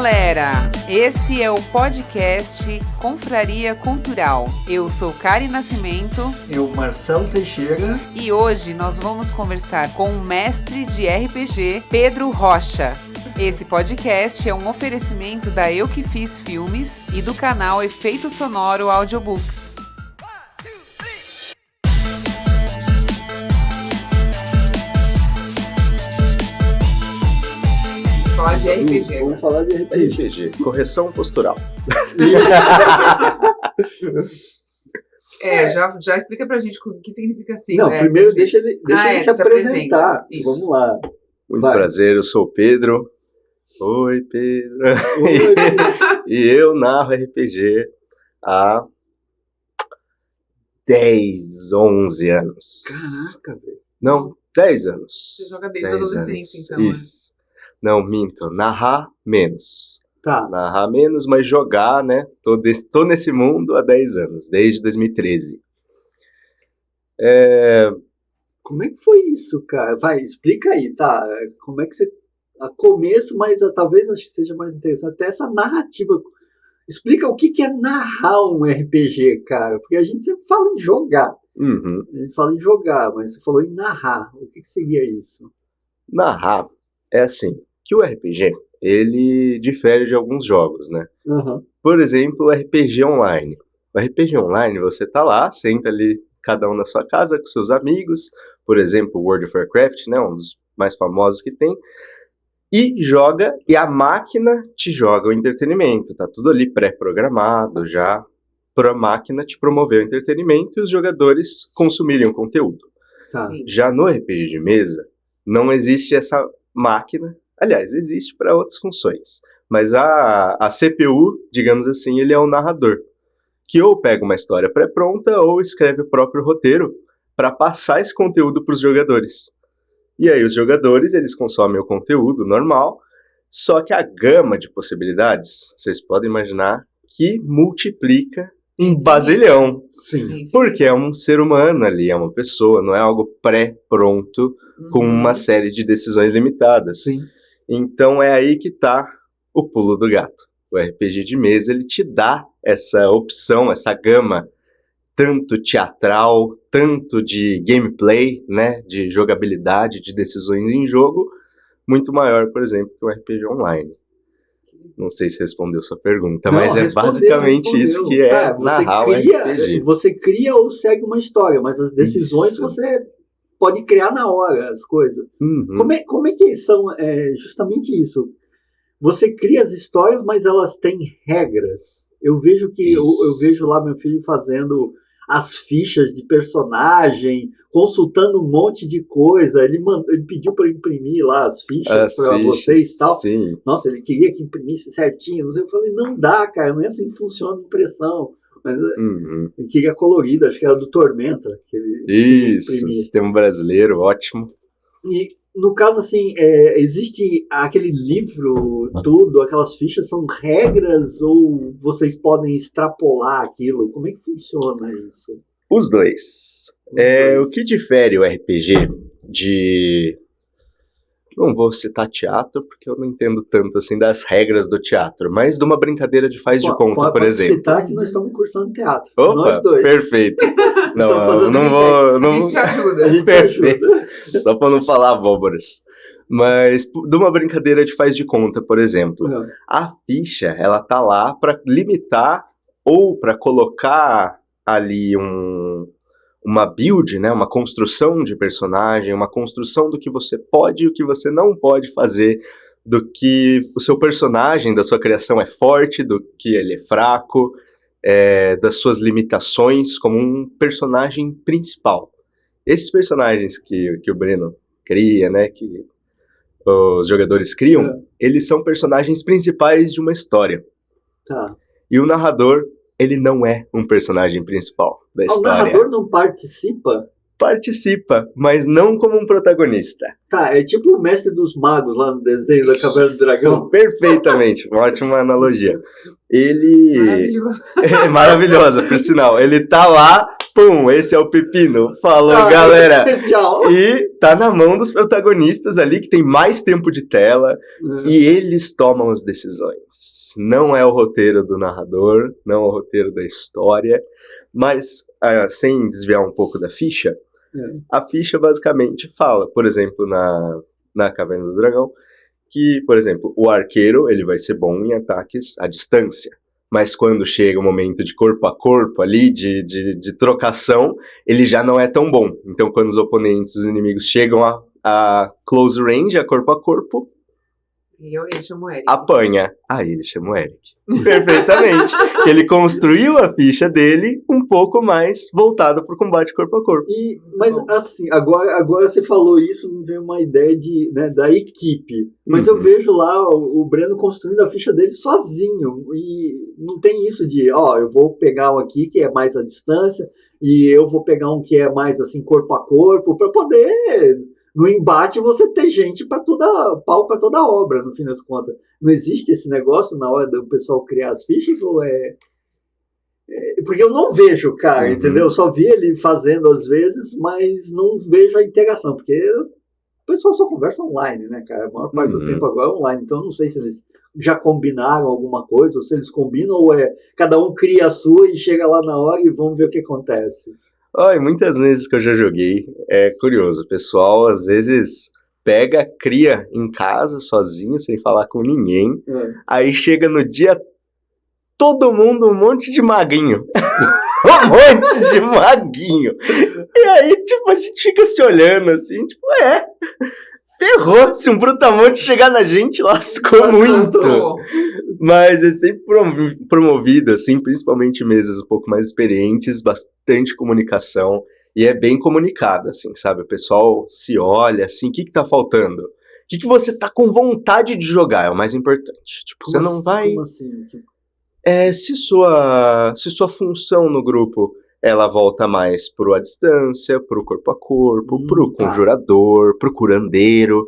galera! Esse é o podcast Confraria Cultural. Eu sou Kari Nascimento. Eu, Marcelo Teixeira. E hoje nós vamos conversar com o mestre de RPG, Pedro Rocha. Esse podcast é um oferecimento da Eu Que Fiz Filmes e do canal Efeito Sonoro Audiobooks. Falar de RPG. Vamos falar de RPG. Correção postural. Já explica pra gente o que significa assim. Não, primeiro deixa ele se apresentar. Vamos lá. Muito prazer, eu sou o Pedro. Oi, Pedro. Oi. E eu narro RPG há 10, 11 anos. Caraca, velho. Não, 10 anos. Você joga desde a adolescência, então. Isso. Não, minto. Narrar menos. Tá. Narrar menos, mas jogar, né? Tô nesse mundo há 10 anos, desde 2013. Como é que foi isso, cara? Vai, explica aí, tá? Como é que você... A começo, mas talvez acho que seja mais interessante até essa narrativa. Explica o que é narrar um RPG, cara. Porque a gente sempre fala em jogar. Uhum. A gente fala em jogar, mas você falou em narrar. O que seria isso? Narrar é assim, que o RPG, ele difere de alguns jogos, né? Uhum. Por exemplo, o RPG online. O RPG online, você tá lá, senta ali, cada um na sua casa, com seus amigos. Por exemplo, World of Warcraft, né? Um dos mais famosos que tem. E joga, e a máquina te joga o entretenimento. Tá tudo ali pré-programado já, pra máquina te promover o entretenimento e os jogadores consumirem o conteúdo. Tá. Já no RPG de mesa, não existe essa máquina. Aliás, existe para outras funções. Mas a CPU, digamos assim, ele é o narrador. Que ou pega uma história pré-pronta ou escreve o próprio roteiro para passar esse conteúdo para os jogadores. E aí os jogadores, eles consomem o conteúdo normal, só que a gama de possibilidades, vocês podem imaginar, que multiplica em bazilhão. Sim. Porque é um ser humano ali, é uma pessoa, não é algo pré-pronto com uma série de decisões limitadas. Sim. Então é aí que tá o pulo do gato. O RPG de mesa, ele te dá essa opção, essa gama, tanto teatral, tanto de gameplay, né, de jogabilidade, de decisões em jogo, muito maior, por exemplo, que o RPG online. Não sei se respondeu sua pergunta, mas é basicamente isso que é narrar o RPG. Você cria ou segue uma história, mas as decisões você pode criar na hora, as coisas. Uhum. Como é que são justamente isso? Você cria as histórias, mas elas têm regras. Eu vejo eu vejo lá meu filho fazendo as fichas de personagem, consultando um monte de coisa. Ele pediu para imprimir lá as fichas para vocês e tal. Sim. Nossa, ele queria que imprimisse certinho. Eu falei, não dá, cara, não é assim que funciona a impressão. Mas ele queria colorida, acho que era do Tormenta. Isso, sistema brasileiro, ótimo. E no caso, assim, existe aquele livro, tudo, aquelas fichas são regras ou vocês podem extrapolar aquilo? Como é que funciona isso? Os dois. O que difere o RPG de... Não vou citar teatro, porque eu não entendo tanto assim das regras do teatro, mas de uma brincadeira de faz de conta, por exemplo. Pode citar que nós estamos cursando teatro. Opa, nós dois. Perfeito. não vou... A gente te ajuda. A gente perfeito. Só para não falar abóboras. Mas de uma brincadeira de faz de conta, por exemplo. Uhum. A ficha, ela tá lá para limitar ou para colocar ali uma build, né, uma construção de personagem, uma construção do que você pode e o que você não pode fazer, do que o seu personagem, da sua criação é forte, do que ele é fraco, das suas limitações como um personagem principal. Esses personagens que o Breno cria, né, que os jogadores criam, eles são personagens principais de uma história. Tá. E o narrador, ele não é um personagem principal da história. O narrador não participa? Participa, mas não como um protagonista. Tá, é tipo o mestre dos magos lá no desenho da Caverna do Dragão. Perfeitamente, uma ótima analogia. Ele... Maravilhoso. É maravilhosa, por sinal. Ele tá lá Pum, esse é o pepino. Falou, galera. Tchau. E tá na mão dos protagonistas ali, que tem mais tempo de tela, e eles tomam as decisões. Não é o roteiro do narrador, não é o roteiro da história, mas, sem desviar um pouco da ficha, a ficha basicamente fala, por exemplo, na Caverna do Dragão, que, por exemplo, o arqueiro ele vai ser bom em ataques à distância. Mas quando chega o momento de corpo a corpo ali, de trocação, ele já não é tão bom. Então, quando os oponentes, os inimigos chegam a close range, a corpo, Ele chama o Eric. apanha. Aí ele chama o Eric. Perfeitamente. Ele construiu a ficha dele um pouco mais voltado para o combate corpo a corpo. Mas assim, agora você falou isso, me veio uma ideia da equipe. Mas eu vejo lá o Breno construindo a ficha dele sozinho. E não tem isso de, eu vou pegar um aqui que é mais à distância, e eu vou pegar um que é mais assim, corpo a corpo, para poder... No embate você ter gente pau para toda obra, no fim das contas. Não existe esse negócio na hora do pessoal criar as fichas, ou porque eu não vejo, cara, entendeu? Eu só vi ele fazendo às vezes, mas não vejo a interação, porque o pessoal só conversa online, né, cara? A maior parte do tempo agora é online, então eu não sei se eles já combinaram alguma coisa, ou se eles combinam, ou cada um cria a sua e chega lá na hora e vamos ver o que acontece. Muitas vezes que eu já joguei, é curioso, o pessoal às vezes cria em casa, sozinho, sem falar com ninguém, aí chega no dia, todo mundo um monte de maguinho. Um monte de maguinho. E aí, tipo, a gente fica se olhando assim, tipo, ferrou. Se um brutamonte chegar na gente, lascou muito. Mas é sempre promovido, assim, principalmente mesas um pouco mais experientes, bastante comunicação, e é bem comunicado, assim, sabe? O pessoal se olha, assim, o que tá faltando? O que você tá com vontade de jogar? É o mais importante. Tipo, você não vai... Como assim? Se sua função no grupo, ela volta mais pro à distância, pro corpo a corpo, pro conjurador, pro curandeiro,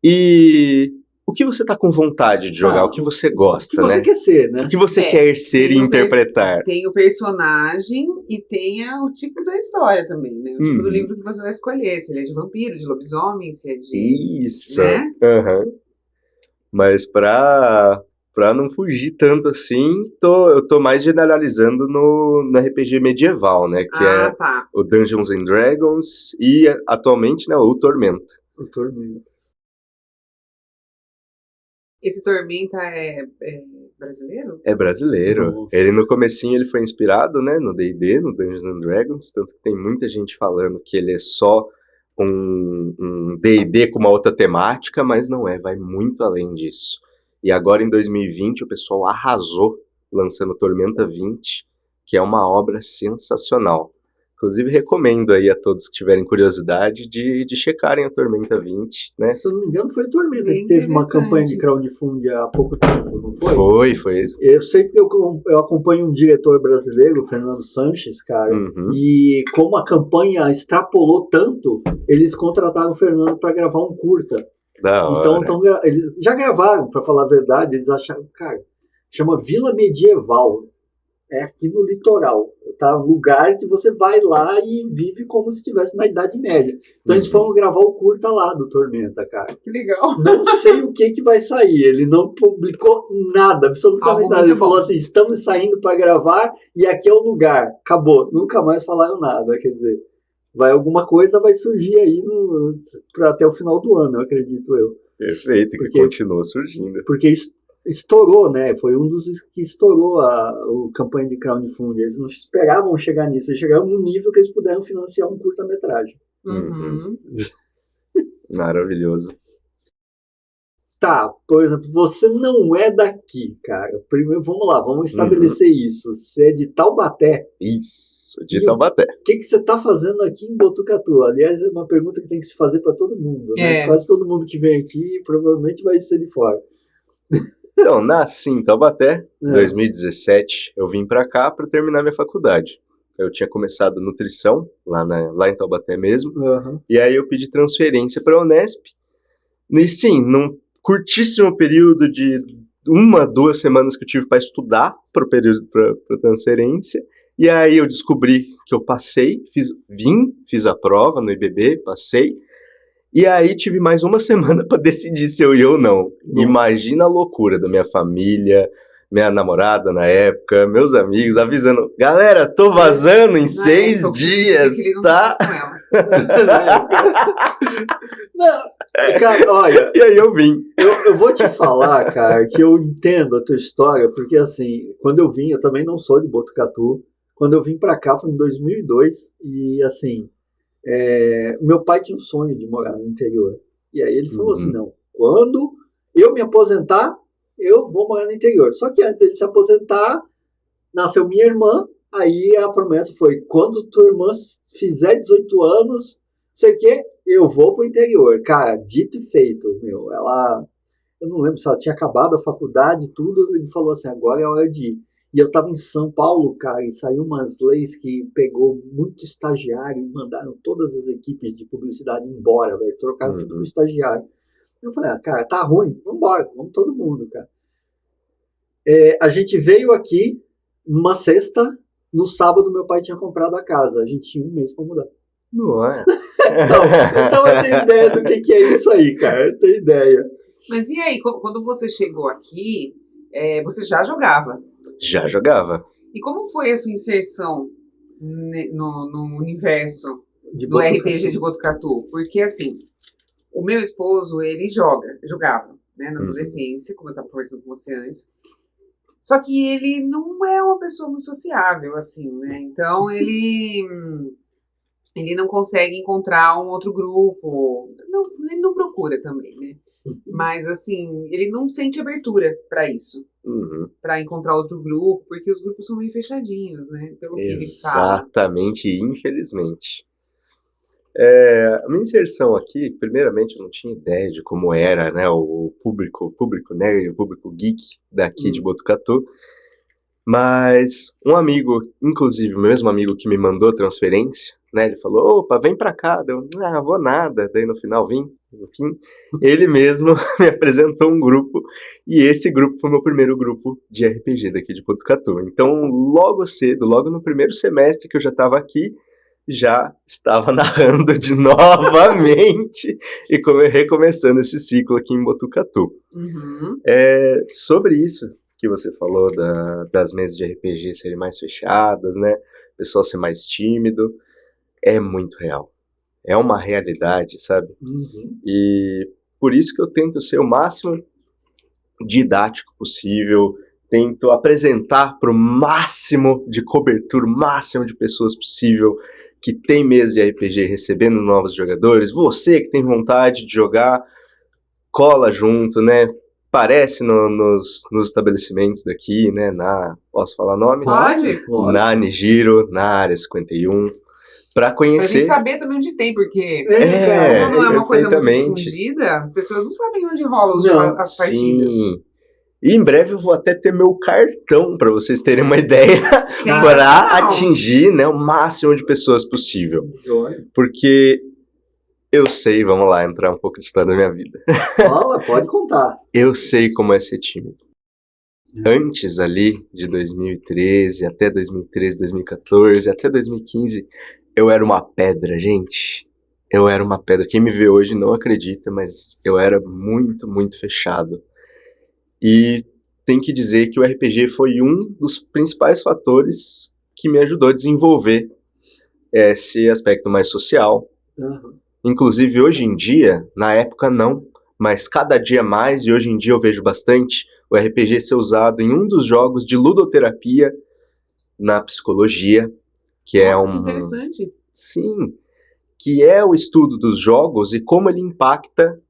e... O que você tá com vontade de jogar? O que você gosta, né? O que você quer ser, né? O que você quer ser e interpretar? Tem o personagem e tem o tipo da história também, né? O tipo do livro que você vai escolher. Se ele é de vampiro, de lobisomem, se é de... Isso! Né? Mas pra não fugir tanto assim, eu tô mais generalizando no RPG medieval, né? Que o Dungeons and Dragons e, atualmente, né, o Tormenta. O Tormenta. Esse Tormenta é brasileiro? É brasileiro. Nossa. Ele no comecinho ele foi inspirado, né, no D&D, no Dungeons and Dragons, tanto que tem muita gente falando que ele é só um D&D com uma outra temática, mas não é, vai muito além disso. E agora em 2020 o pessoal arrasou lançando Tormenta 20, que é uma obra sensacional. Inclusive, recomendo aí a todos que tiverem curiosidade de checarem a Tormenta 20, né? Se eu não me engano, foi a Tormenta que teve uma campanha de crowdfunding há pouco tempo, não foi? Foi isso. Eu sei que eu acompanho um diretor brasileiro, o Fernando Sanches, cara, e como a campanha extrapolou tanto, eles contrataram o Fernando para gravar um curta. Da hora. Então, eles já gravaram, para falar a verdade, eles acharam, cara, chama Vila Medieval. É aqui no litoral, tá? Um lugar que você vai lá e vive como se estivesse na Idade Média. Então eles foram gravar o curta lá do Tormenta, cara. Que legal. Não sei o que vai sair. Ele não publicou nada, absolutamente nada. Ele falou assim, estamos saindo para gravar e aqui é o lugar. Acabou. Nunca mais falaram nada. Quer dizer, alguma coisa vai surgir aí até o final do ano, eu acredito eu. Perfeito, que continua surgindo. Porque estourou, né? Foi um dos que estourou a campanha de crowdfunding. Eles não esperavam chegar nisso. Eles chegaram no nível que eles puderam financiar um curta-metragem. Maravilhoso. Tá, por exemplo, você não é daqui, cara. Primeiro, vamos estabelecer isso. Você é de Taubaté. Isso, de Taubaté. O que você tá fazendo aqui em Botucatu? Aliás, é uma pergunta que tem que se fazer para todo mundo, né? Quase todo mundo que vem aqui provavelmente vai ser de fora. Então, nasci em Taubaté, em 2017, eu vim pra cá pra terminar minha faculdade. Eu tinha começado nutrição, lá em Taubaté mesmo, e aí eu pedi transferência pra Unesp, e sim, num curtíssimo período de 1-2 semanas que eu tive pra estudar pro período pra transferência, E aí eu descobri que eu passei, fiz a prova no IBB, passei. E aí tive mais uma semana para decidir se eu ia ou não. Nossa. Imagina a loucura da minha família, minha namorada na época, meus amigos, avisando, galera, tô vazando em 6 dias, tá? Não, cara, olha, E aí eu vim. eu vou te falar, cara, que eu entendo a tua história, porque assim, quando eu vim, eu também não sou de Botucatu. Quando eu vim pra cá foi em 2002 e assim, meu pai tinha um sonho de morar no interior. E aí ele falou assim, não, quando eu me aposentar, eu vou morar no interior. Só que antes dele se aposentar, nasceu minha irmã. Aí a promessa foi, quando tua irmã fizer 18 anos, sei o quê, eu vou pro interior. Cara, dito e feito, meu. Eu não lembro se ela tinha acabado a faculdade e tudo, ele falou assim, agora é hora de ir. E eu tava em São Paulo, cara, e saiu umas leis que pegou muito estagiário e mandaram todas as equipes de publicidade embora, velho. Trocaram tudo pro estagiário. Eu falei, cara, tá ruim, vambora, vamos todo mundo, cara. A gente veio aqui numa sexta, no sábado meu pai tinha comprado a casa, a gente tinha um mês pra mudar. Nossa. Então eu tenho ideia do que é isso aí, cara, eu tenho ideia. Mas e aí, quando você chegou aqui, você já jogava? Já jogava. E como foi a sua inserção no universo do Botucatu. RPG de Botucatu? Porque assim, o meu esposo, ele jogava, né, na adolescência, como eu estava conversando com você antes. Só que ele não é uma pessoa muito sociável, assim, né? Então ele não consegue encontrar um outro grupo. Ele não procura também, né? Mas assim, ele não sente abertura para isso. Para encontrar outro grupo, porque os grupos são meio fechadinhos, né? Pelo que ele fala. Exatamente, infelizmente. A minha inserção aqui, primeiramente, eu não tinha ideia de como era, né, o público nerd, o público geek daqui de Botucatu, mas um amigo, inclusive o mesmo amigo que me mandou a transferência, né, ele falou, opa, vem pra cá, eu, vou nada, daí no final vim, enfim, ele mesmo me apresentou um grupo, e esse grupo foi o meu primeiro grupo de RPG daqui de Botucatu. Então, logo cedo, logo no primeiro semestre que eu já estava aqui, já estava narrando de novamente e recomeçando esse ciclo aqui em Botucatu. Sobre isso que você falou das mesas de RPG serem mais fechadas, né? O pessoal ser mais tímido, é muito real. É uma realidade, sabe? E por isso que eu tento ser o máximo didático possível, tento apresentar para o máximo de cobertura, o máximo de pessoas possível que tem mesa de RPG recebendo novos jogadores. Você que tem vontade de jogar, cola junto, né? Aparece nos estabelecimentos daqui, né? Posso falar nomes? Pode. Na Nigiro, na Área 51, para conhecer. Pra gente saber também onde tem, porque como não é uma coisa muito difundida, as pessoas não sabem onde rolam as partidas. Sim. E em breve eu vou até ter meu cartão, para vocês terem uma ideia, para atingir, né, o máximo de pessoas possível. Porque eu sei, vamos lá, entrar um pouco de história da minha vida. Fala, pode contar. Eu sei como é ser tímido. Antes ali, de 2013, até 2013, 2014, até 2015, eu era uma pedra, gente. Eu era uma pedra. Quem me vê hoje não acredita, mas eu era muito, muito fechado. E tem que dizer que o RPG foi um dos principais fatores que me ajudou a desenvolver esse aspecto mais social. Inclusive, hoje em dia, na época não, mas cada dia mais, e hoje em dia eu vejo bastante, o RPG ser usado em um dos jogos de ludoterapia na psicologia, que que interessante. Sim, que é o estudo dos jogos e como ele impacta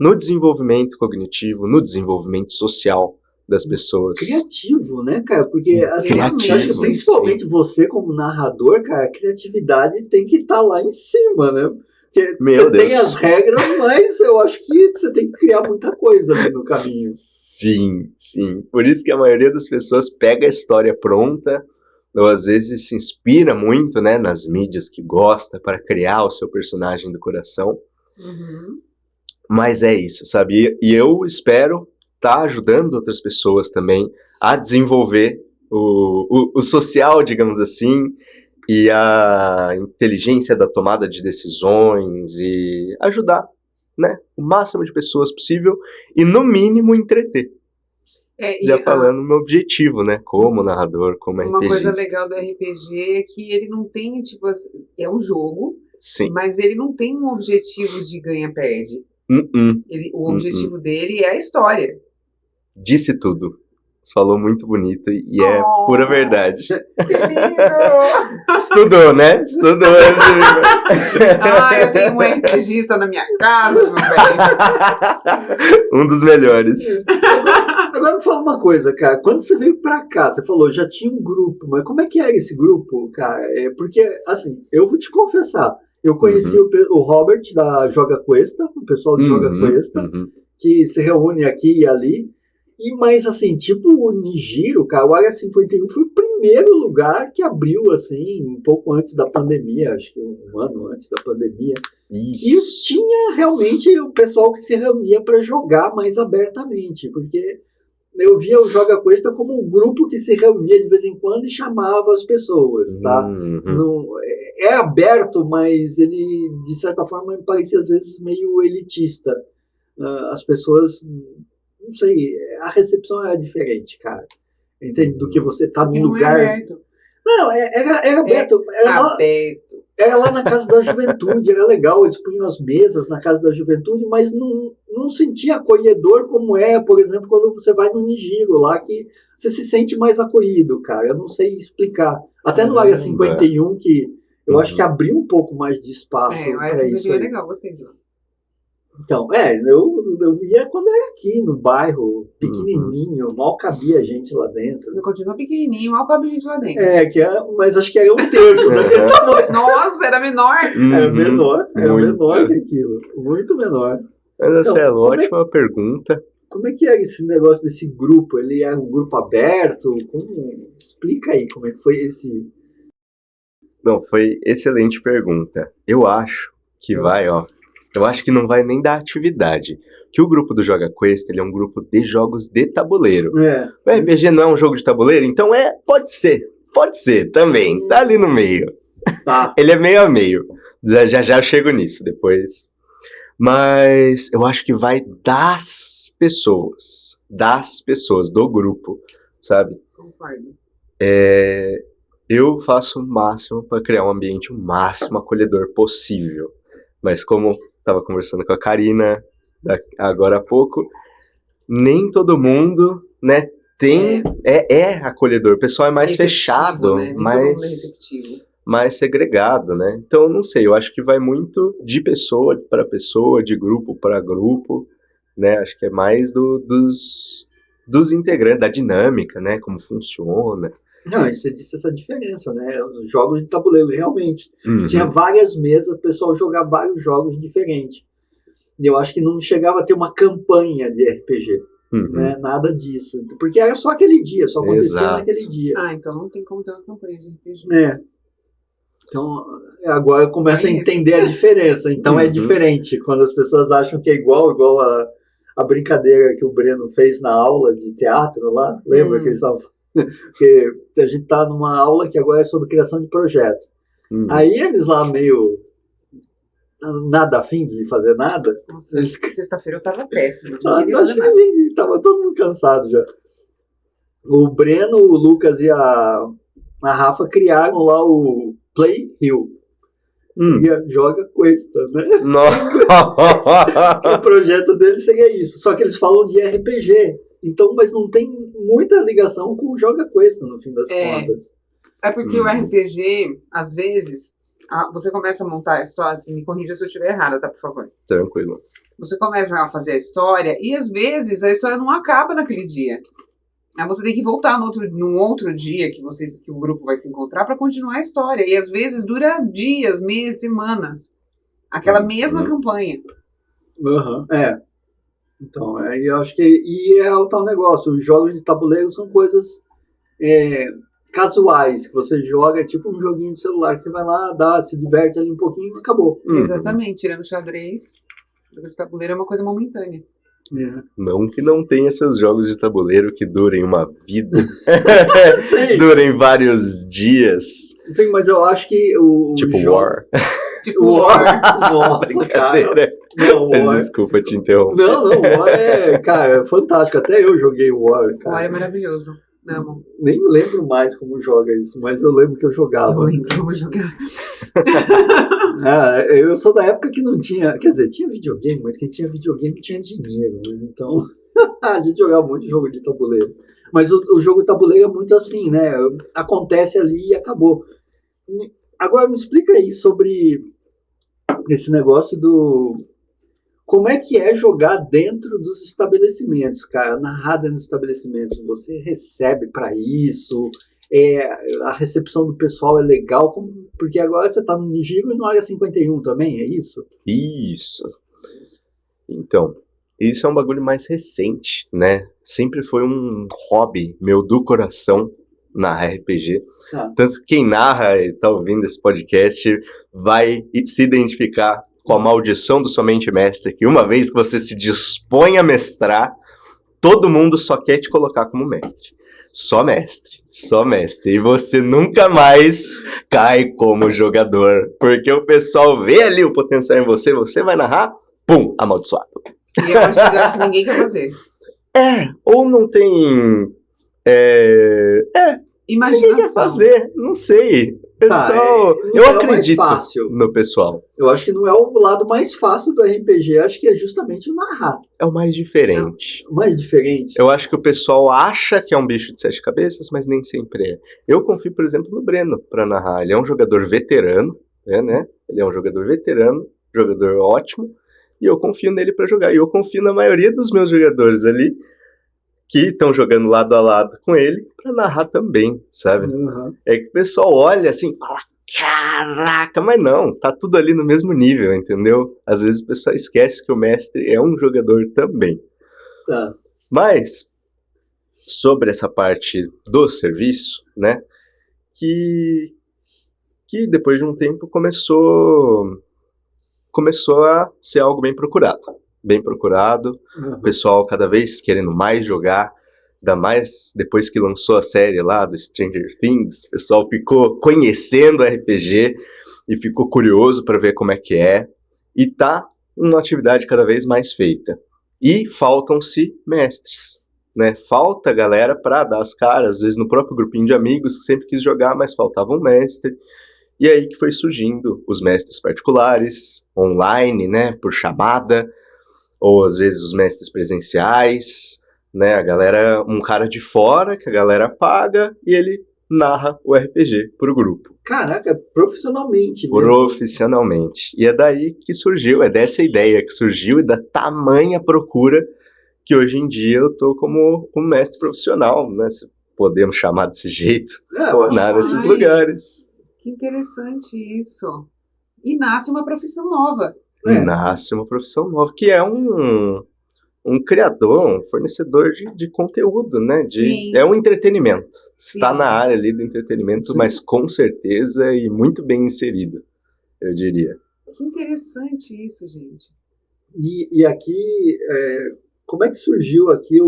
no desenvolvimento cognitivo, no desenvolvimento social das pessoas. Criativo, né, cara? Porque assim, Criativo, acho que principalmente você como narrador, cara, a criatividade tem que estar lá em cima, né? Porque você tem as regras, mas eu acho que você tem que criar muita coisa ali no caminho. Sim, sim. Por isso que a maioria das pessoas pega a história pronta, ou às vezes se inspira muito, né, nas mídias que gosta para criar o seu personagem do coração. Mas é isso, sabe? E eu espero estar ajudando outras pessoas também a desenvolver o social, digamos assim, e a inteligência da tomada de decisões e ajudar, né, o máximo de pessoas possível e, no mínimo, entreter. Já falando meu objetivo, né, como narrador, como uma RPGista. coisa legal do RPG é que ele não tem, tipo, é um jogo, Sim. mas ele não tem um objetivo de ganha-perde. O objetivo dele é a história. Disse tudo. Falou muito bonito e é pura verdade. Que lindo! Estudou, né? Estudou. Eu tenho um RPGista na minha casa, meu velho. Um dos melhores. Agora me fala uma coisa, cara. Quando você veio pra cá, você falou, já tinha um grupo, mas como é que era esse grupo, cara? Porque, assim, eu vou te confessar, eu conheci o Robert da Joga Questa, o pessoal do Joga Questa, que se reúne aqui e ali. Mas, assim, tipo o Nijiro, cara, o Área 51 foi o primeiro lugar que abriu, assim, um pouco antes da pandemia, acho que um ano antes da pandemia. Isso. E tinha realmente o pessoal que se reunia para jogar mais abertamente, porque eu via o Joga Questa como um grupo que se reunia de vez em quando e chamava as pessoas, tá? Não, é aberto, mas ele, de certa forma, me parecia às vezes meio elitista. As pessoas... Não sei, a recepção era diferente, cara. Entende? Do que você tá num lugar... Não é aberto. Não, era aberto. Era lá na Casa da Juventude, era legal. Eles punham as mesas na Casa da Juventude, mas não sentia acolhedor como é, por exemplo, quando você vai no Nijiro, lá que você se sente mais acolhido, cara. Eu não sei explicar. Até no Área 51, que eu acho que abriu um pouco mais de espaço o Área 51 é legal, gostei de lá. Então, eu via quando era aqui no bairro, pequenininho, mal cabia gente lá dentro. Continua pequenininho, mal cabe gente lá dentro. Mas acho que era um terço daquele tamanho. Nossa, era menor. Era menor que aquilo, muito menor. Mas essa é ótima pergunta. Como é que é esse negócio desse grupo? Ele era um grupo aberto? Explica aí como é que foi esse... Não, foi excelente pergunta. Eu acho que eu acho que não vai nem dar atividade. Que o grupo do Joga Quest, ele é um grupo de jogos de tabuleiro. O RPG não é um jogo de tabuleiro, então pode ser também, tá ali no meio. Tá. Ele é meio a meio. Já eu chego nisso depois. Mas eu acho que vai das pessoas do grupo, sabe? Concordo. Eu faço o máximo para criar um ambiente o máximo acolhedor possível. Mas como estava conversando com a Karina agora há pouco, nem todo mundo, né, é acolhedor. O pessoal é mais fechado, né? mais segregado, né? Então, não sei, eu acho que vai muito de pessoa para pessoa, de grupo para grupo, né? Acho que é mais dos integrantes, da dinâmica, né? Como funciona. Não, você disse essa diferença, né? Os jogos de tabuleiro, realmente. Tinha várias mesas, o pessoal jogava vários jogos diferentes. E eu acho que não chegava a ter uma campanha de RPG. Né? Nada disso. Porque era só aquele dia, só acontecia naquele dia. Então não tem como ter uma campanha de RPG. Então, agora eu começo a entender a diferença. Então é diferente. Quando as pessoas acham que é igual a brincadeira que o Breno fez na aula de teatro lá. Lembra que eles estavam... Porque a gente tá numa aula que agora é sobre criação de projeto. Aí eles lá meio nada afim de fazer nada. Nossa, sexta-feira eu tava péssima. Acho que ninguém, tava todo mundo cansado já. O Breno, o Lucas e a Rafa criaram lá o Play Hill. Joga Questa, né? O projeto deles seria isso. Só que eles falam de RPG. Então, mas não tem muita ligação com o Joga Questa, no fim das contas. É porque o RPG, às vezes, você começa a montar a história, assim, me corrija se eu estiver errada, tá, por favor? Tranquilo. Você começa a fazer a história e, às vezes, a história não acaba naquele dia. Aí você tem que voltar num outro dia que o grupo vai se encontrar para continuar a história. E, às vezes, dura dias, meses, semanas. Aquela mesma campanha. Então, aí eu acho que é o tal negócio. Os jogos de tabuleiro são coisas casuais, que você joga, tipo um joguinho de celular, que você vai lá, se diverte ali um pouquinho e acabou. Exatamente, tirando xadrez, o jogo de tabuleiro é uma coisa momentânea. É. Não que não tenha seus jogos de tabuleiro que durem uma vida, Sim, durem vários dias, sim, mas eu acho que o tipo jogo... War. Tipo, War. Nossa, cara. Brincadeira. Não, Mas War... desculpa te interromper. Não, War cara, é fantástico. Até eu joguei War, o War é cara. maravilhoso. Amo. Nem lembro mais como joga isso, mas eu lembro que eu jogava. Eu lembro como jogar. Eu sou da época que não tinha, quer dizer, tinha videogame, mas quem tinha videogame tinha dinheiro, né? Então a gente jogava muito jogo de tabuleiro. Mas o jogo de tabuleiro é muito assim, né? Acontece ali e acabou. Agora me explica aí sobre esse negócio do... Como é que é jogar dentro dos estabelecimentos, cara? Narrar dentro dos estabelecimentos. Você recebe para isso? A recepção do pessoal é legal? Porque agora você tá no Giro e no Área 51 também, é isso? Isso. Então, isso é um bagulho mais recente, né? Sempre foi um hobby meu do coração narrar RPG. Ah. Tanto que quem narra e tá ouvindo esse podcast vai se identificar com a maldição do Somente Mestre, que uma vez que você se dispõe a mestrar, todo mundo só quer te colocar como mestre. Só mestre. Só mestre. E você nunca mais cai como jogador. Porque o pessoal vê ali o potencial em você, você vai narrar, pum, amaldiçoado. E é uma atividade que ninguém quer fazer. Ou não tem... ninguém quer Imaginação. fazer, não sei. Pessoal, não eu é o mais acredito fácil. no pessoal. Eu acho que não é o lado mais fácil do RPG, acho que é justamente o narrar. É o mais diferente. O mais diferente. Eu acho que o pessoal acha que é um bicho de 7 cabeças, mas nem sempre é. Eu confio, por exemplo, no Breno pra narrar. Ele é um jogador veterano, né? Ele é um jogador veterano, jogador ótimo, e eu confio nele pra jogar. E eu confio na maioria dos meus jogadores ali, que estão jogando lado a lado com ele, pra narrar também, sabe? Uhum. É que o pessoal olha assim e fala, caraca, mas não, tá tudo ali no mesmo nível, entendeu? Às vezes o pessoal esquece que o mestre é um jogador também. Tá. Mas, sobre essa parte do serviço, né, que depois de um tempo começou a ser algo bem procurado. Bem procurado, o pessoal cada vez querendo mais jogar, ainda mais depois que lançou a série lá do Stranger Things, o pessoal ficou conhecendo RPG e ficou curioso para ver como é que é, e tá uma atividade cada vez mais feita. E faltam-se mestres, né? Falta galera para dar as caras, às vezes no próprio grupinho de amigos que sempre quis jogar, mas faltava um mestre. E aí que foi surgindo os mestres particulares, online, né, por chamada, ou às vezes os mestres presenciais, né, a galera, um cara de fora que a galera paga e ele narra o RPG pro grupo. Caraca, profissionalmente mesmo. Profissionalmente. E é daí que surgiu, é dessa ideia que surgiu e da tamanha procura que hoje em dia eu tô como um mestre profissional, né, se podemos chamar desse jeito, Eu acho nesses Ai. lugares. Que interessante isso. E nasce uma profissão nova. E nasce uma profissão nova, que é um criador, um fornecedor de conteúdo, né? Sim. É um entretenimento. Está Sim. na área ali do entretenimento, Sim. mas com certeza e muito bem inserido, eu diria. Que interessante isso, gente. E aqui, como é que surgiu aqui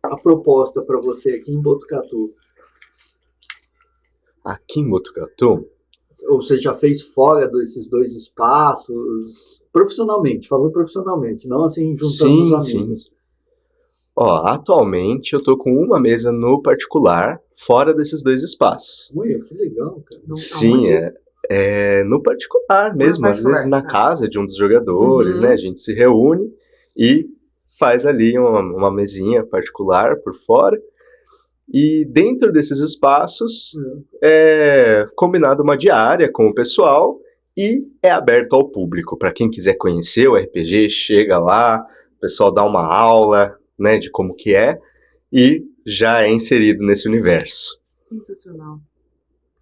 a proposta para você aqui em Botucatu? Aqui em Botucatu, Ou você já fez fora desses dois espaços, profissionalmente, falando profissionalmente, não assim juntando os Sim, amigos. Atualmente eu tô com uma mesa no particular, fora desses dois espaços. Ui, que legal, cara. Sim, Aonde? é no particular mesmo, às particular, vezes na tá. casa de um dos jogadores, Uhum. né? A gente se reúne e faz ali uma mesinha particular por fora. E dentro desses espaços é combinado uma diária com o pessoal e é aberto ao público. Para quem quiser conhecer o RPG, chega lá, o pessoal dá uma aula, né, de como que é e já é inserido nesse universo. Sensacional.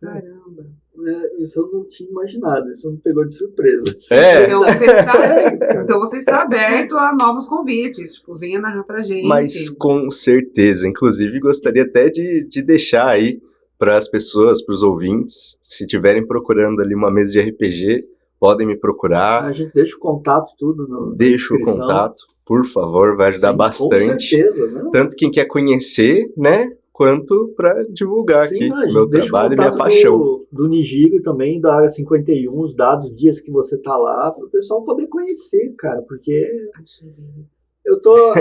Caramba. Isso eu não tinha imaginado, isso me pegou de surpresa. Então você está aberto a novos convites. Tipo, venha narrar pra gente. Mas com certeza, inclusive gostaria até de deixar aí para as pessoas, para os ouvintes, se estiverem procurando ali uma mesa de RPG, podem me procurar. A gente deixa o contato tudo na Deixa o descrição. contato, por favor, vai ajudar Sim, bastante. Com certeza, né? Tanto quem quer conhecer, né? Quanto para divulgar Sim, aqui não, a gente meu deixa o trabalho e minha contato paixão. do Nigírio também, da Área 51, os dados, os dias que você tá lá, para o pessoal poder conhecer, cara, porque eu tô,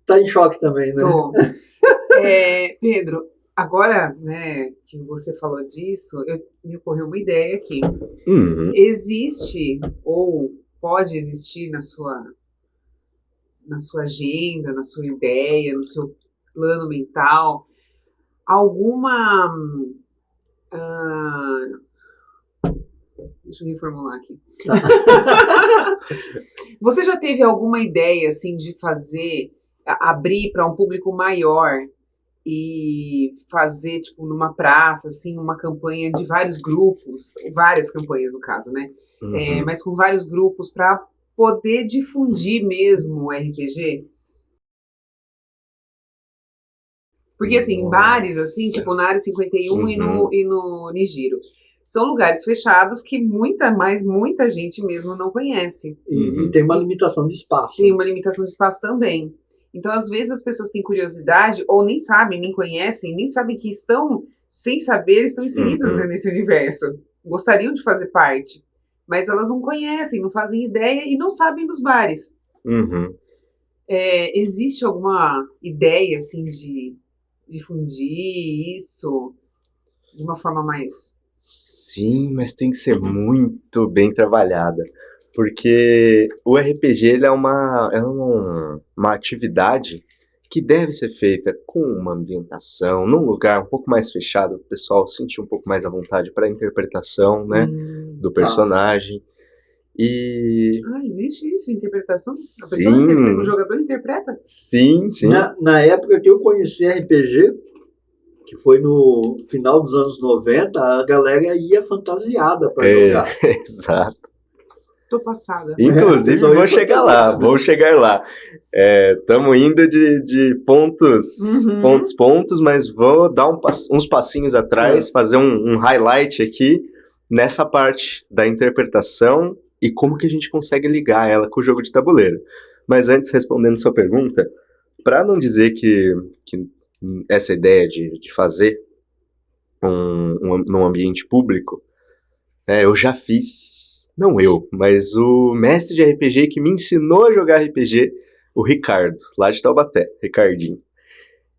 tá em choque também, né? Tô. Pedro, agora, né, que você falou disso, me ocorreu uma ideia aqui. Uhum. Existe ou pode existir na sua agenda, na sua ideia, no seu plano mental, alguma... deixa eu reformular aqui. Você já teve alguma ideia, assim, de fazer, abrir para um público maior e fazer, tipo, numa praça, assim, uma campanha de vários grupos, várias campanhas no caso, né? Uhum. Mas com vários grupos para poder difundir mesmo o RPG? Porque, assim, em bares, assim, tipo na Área 51 e no Nigiro, são lugares fechados que muita gente mesmo não conhece. E tem uma limitação de espaço. Tem uma limitação de espaço também. Então, às vezes, as pessoas têm curiosidade, ou nem sabem, nem conhecem, nem sabem que estão, sem saber, estão inseridas, né, nesse universo. Gostariam de fazer parte, mas elas não conhecem, não fazem ideia e não sabem dos bares. Uhum. Existe alguma ideia, assim, de difundir isso de uma forma mais... Sim, mas tem que ser muito bem trabalhada. Porque o RPG ele é uma atividade que deve ser feita com uma ambientação, num lugar um pouco mais fechado, para o pessoal sentir um pouco mais à vontade para a interpretação, né, do personagem. E... existe isso, interpretação? A Sim. pessoa interpreta, o jogador interpreta? Sim. Na época que eu conheci RPG, que foi no final dos anos 90, a galera ia fantasiada para jogar. Exato. Tô passada. Inclusive, vou chegar lá. Estamos indo de pontos, mas vou dar uns passinhos atrás, fazer um highlight aqui nessa parte da interpretação e como que a gente consegue ligar ela com o jogo de tabuleiro. Mas antes, respondendo sua pergunta, para não dizer que essa ideia de fazer num ambiente público, eu já fiz, não eu, mas o mestre de RPG que me ensinou a jogar RPG, o Ricardo, lá de Taubaté, Ricardinho.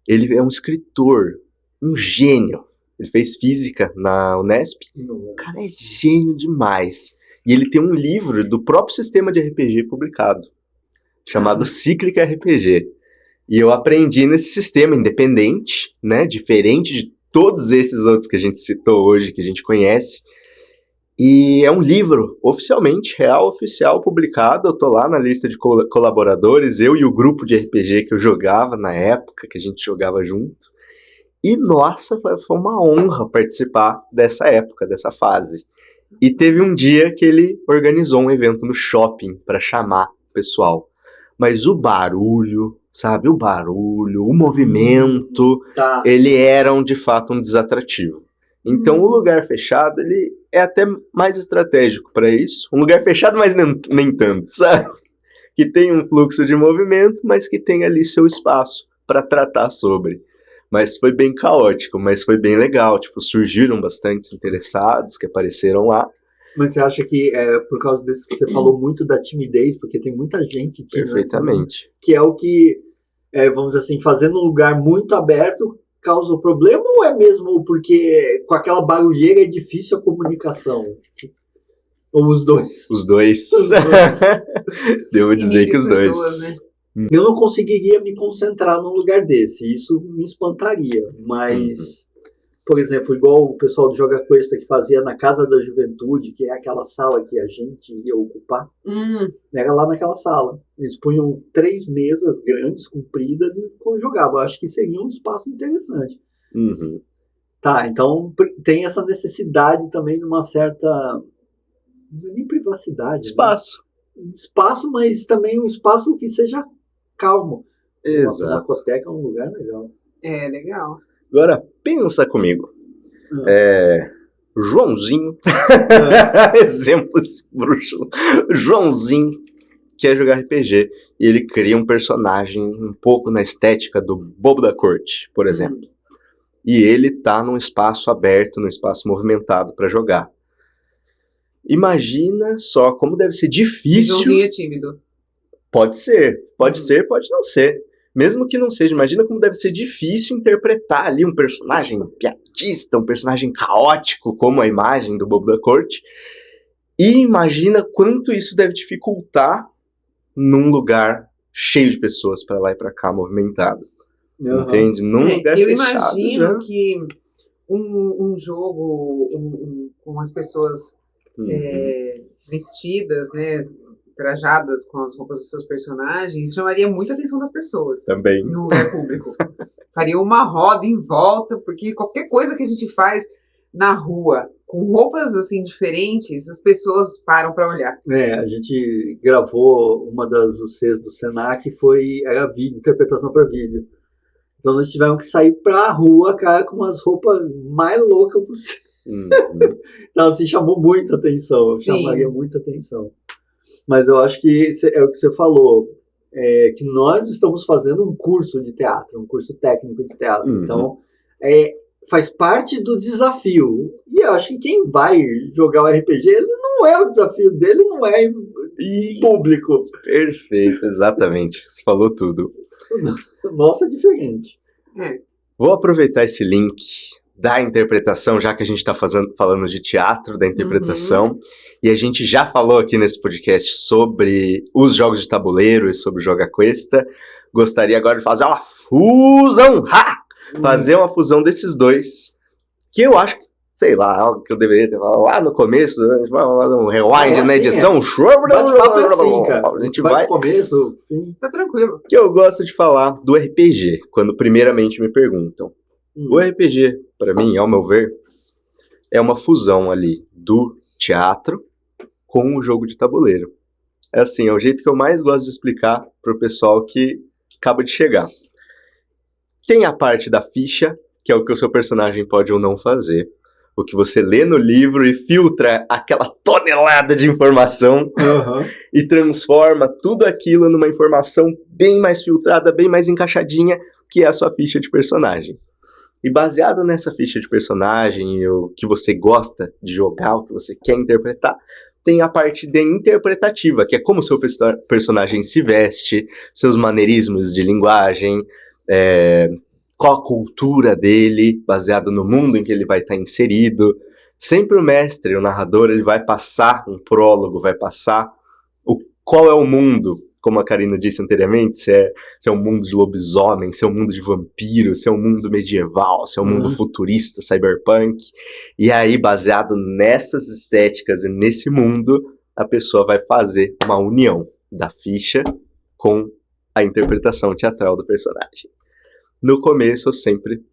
Ele é um escritor, um gênio. Ele fez física na Unesp. O cara é gênio demais. E ele tem um livro do próprio sistema de RPG publicado, chamado Cíclica RPG. E eu aprendi nesse sistema independente, né, diferente de todos esses outros que a gente citou hoje, que a gente conhece. E é um livro oficialmente, real, oficial, publicado. Eu tô lá na lista de colaboradores, eu e o grupo de RPG que eu jogava na época, que a gente jogava junto. E, nossa, foi uma honra participar dessa época, dessa fase. E teve um dia que ele organizou um evento no shopping para chamar o pessoal. Mas o barulho, sabe? O barulho, o movimento, ele era de fato um desatrativo. Então, o lugar fechado, ele é até mais estratégico para isso. Um lugar fechado, mas nem tanto, sabe? Que tem um fluxo de movimento, mas que tem ali seu espaço para tratar sobre. Mas foi bem caótico, mas foi bem legal. Tipo, surgiram bastantes interessados que apareceram lá. Mas você acha que por causa disso que você falou muito da timidez, porque tem muita gente tímida, perfeitamente, que é o que, vamos dizer assim, fazendo um lugar muito aberto causa o problema, ou é mesmo porque com aquela barulheira é difícil a comunicação? Ou os dois? Os dois. Devo dizer que os dois. Pessoas, né? Eu não conseguiria me concentrar num lugar desse, isso me espantaria, mas, por exemplo, igual o pessoal do Joga Questa que fazia na Casa da Juventude, que é aquela sala que a gente ia ocupar, era lá naquela sala. Eles punham 3 mesas grandes, compridas, e jogavam. Eu acho que seria um espaço interessante. Tá, então tem essa necessidade também de uma certa... nem privacidade. Espaço. Né? Espaço, mas também um espaço que seja calmo. Exato. A Pinacoteca é um lugar legal. É, legal. Agora, pensa comigo. Joãozinho, exemplos bruxos, Joãozinho quer jogar RPG e ele cria um personagem um pouco na estética do Bobo da Corte, por exemplo. E ele tá num espaço aberto, num espaço movimentado para jogar. Imagina só como deve ser difícil. Joãozinho é tímido. Pode ser, pode não ser. Mesmo que não seja, imagina como deve ser difícil interpretar ali um personagem piadista, um personagem caótico, como a imagem do Bobo da Corte. E imagina quanto isso deve dificultar num lugar cheio de pessoas para lá e para cá, movimentado. Entende? Num lugar eu fechado. imagino que um jogo com as pessoas vestidas, né, trajadas com as roupas dos seus personagens, chamaria muita atenção das pessoas. Também. No lugar público. Faria uma roda em volta, porque qualquer coisa que a gente faz na rua, com roupas assim diferentes, as pessoas param para olhar. A gente gravou uma das UCs do Senac, era vídeo, interpretação para vídeo. Então nós tivemos que sair pra rua, cara, com as roupas mais loucas possível. Então assim, chamou muita atenção, chamaria muita atenção. Mas eu acho que é o que você falou, que nós estamos fazendo um curso de teatro, um curso técnico de teatro. Então, faz parte do desafio. E eu acho que quem vai jogar o RPG, ele não é o desafio dele, não é público. Perfeito, exatamente. Você falou tudo. Nossa, é diferente. Vou aproveitar esse link da interpretação, já que a gente está falando de teatro, da interpretação, e a gente já falou aqui nesse podcast sobre os jogos de tabuleiro e sobre o Joga Questa. Gostaria agora de fazer uma fusão! Fazer uma fusão desses dois, que eu acho que, sei lá, algo que eu deveria ter falado lá no começo, um rewind na edição. Bate-papo assim, cara. A gente vai no começo, fim. Tá tranquilo. Que eu gosto de falar do RPG, quando primeiramente me perguntam. O RPG, para mim, ao meu ver, é uma fusão ali do teatro com o jogo de tabuleiro. É assim, é o jeito que eu mais gosto de explicar pro pessoal que acaba de chegar. Tem a parte da ficha, que é o que o seu personagem pode ou não fazer. O que você lê no livro e filtra aquela tonelada de informação e transforma tudo aquilo numa informação bem mais filtrada, bem mais encaixadinha, que é a sua ficha de personagem. E baseado nessa ficha de personagem, o que você gosta de jogar, o que você quer interpretar, tem a parte de interpretativa, que é como o seu personagem se veste, seus maneirismos de linguagem, qual a cultura dele, baseado no mundo em que ele vai estar inserido. Sempre o mestre, o narrador, ele vai passar um prólogo, vai passar qual é o mundo, como a Karina disse anteriormente, se é um mundo de lobisomem, se é um mundo de vampiro, se é um mundo medieval, se é um mundo futurista, cyberpunk. E aí, baseado nessas estéticas e nesse mundo, a pessoa vai fazer uma união da ficha com a interpretação teatral do personagem. No começo, eu sempre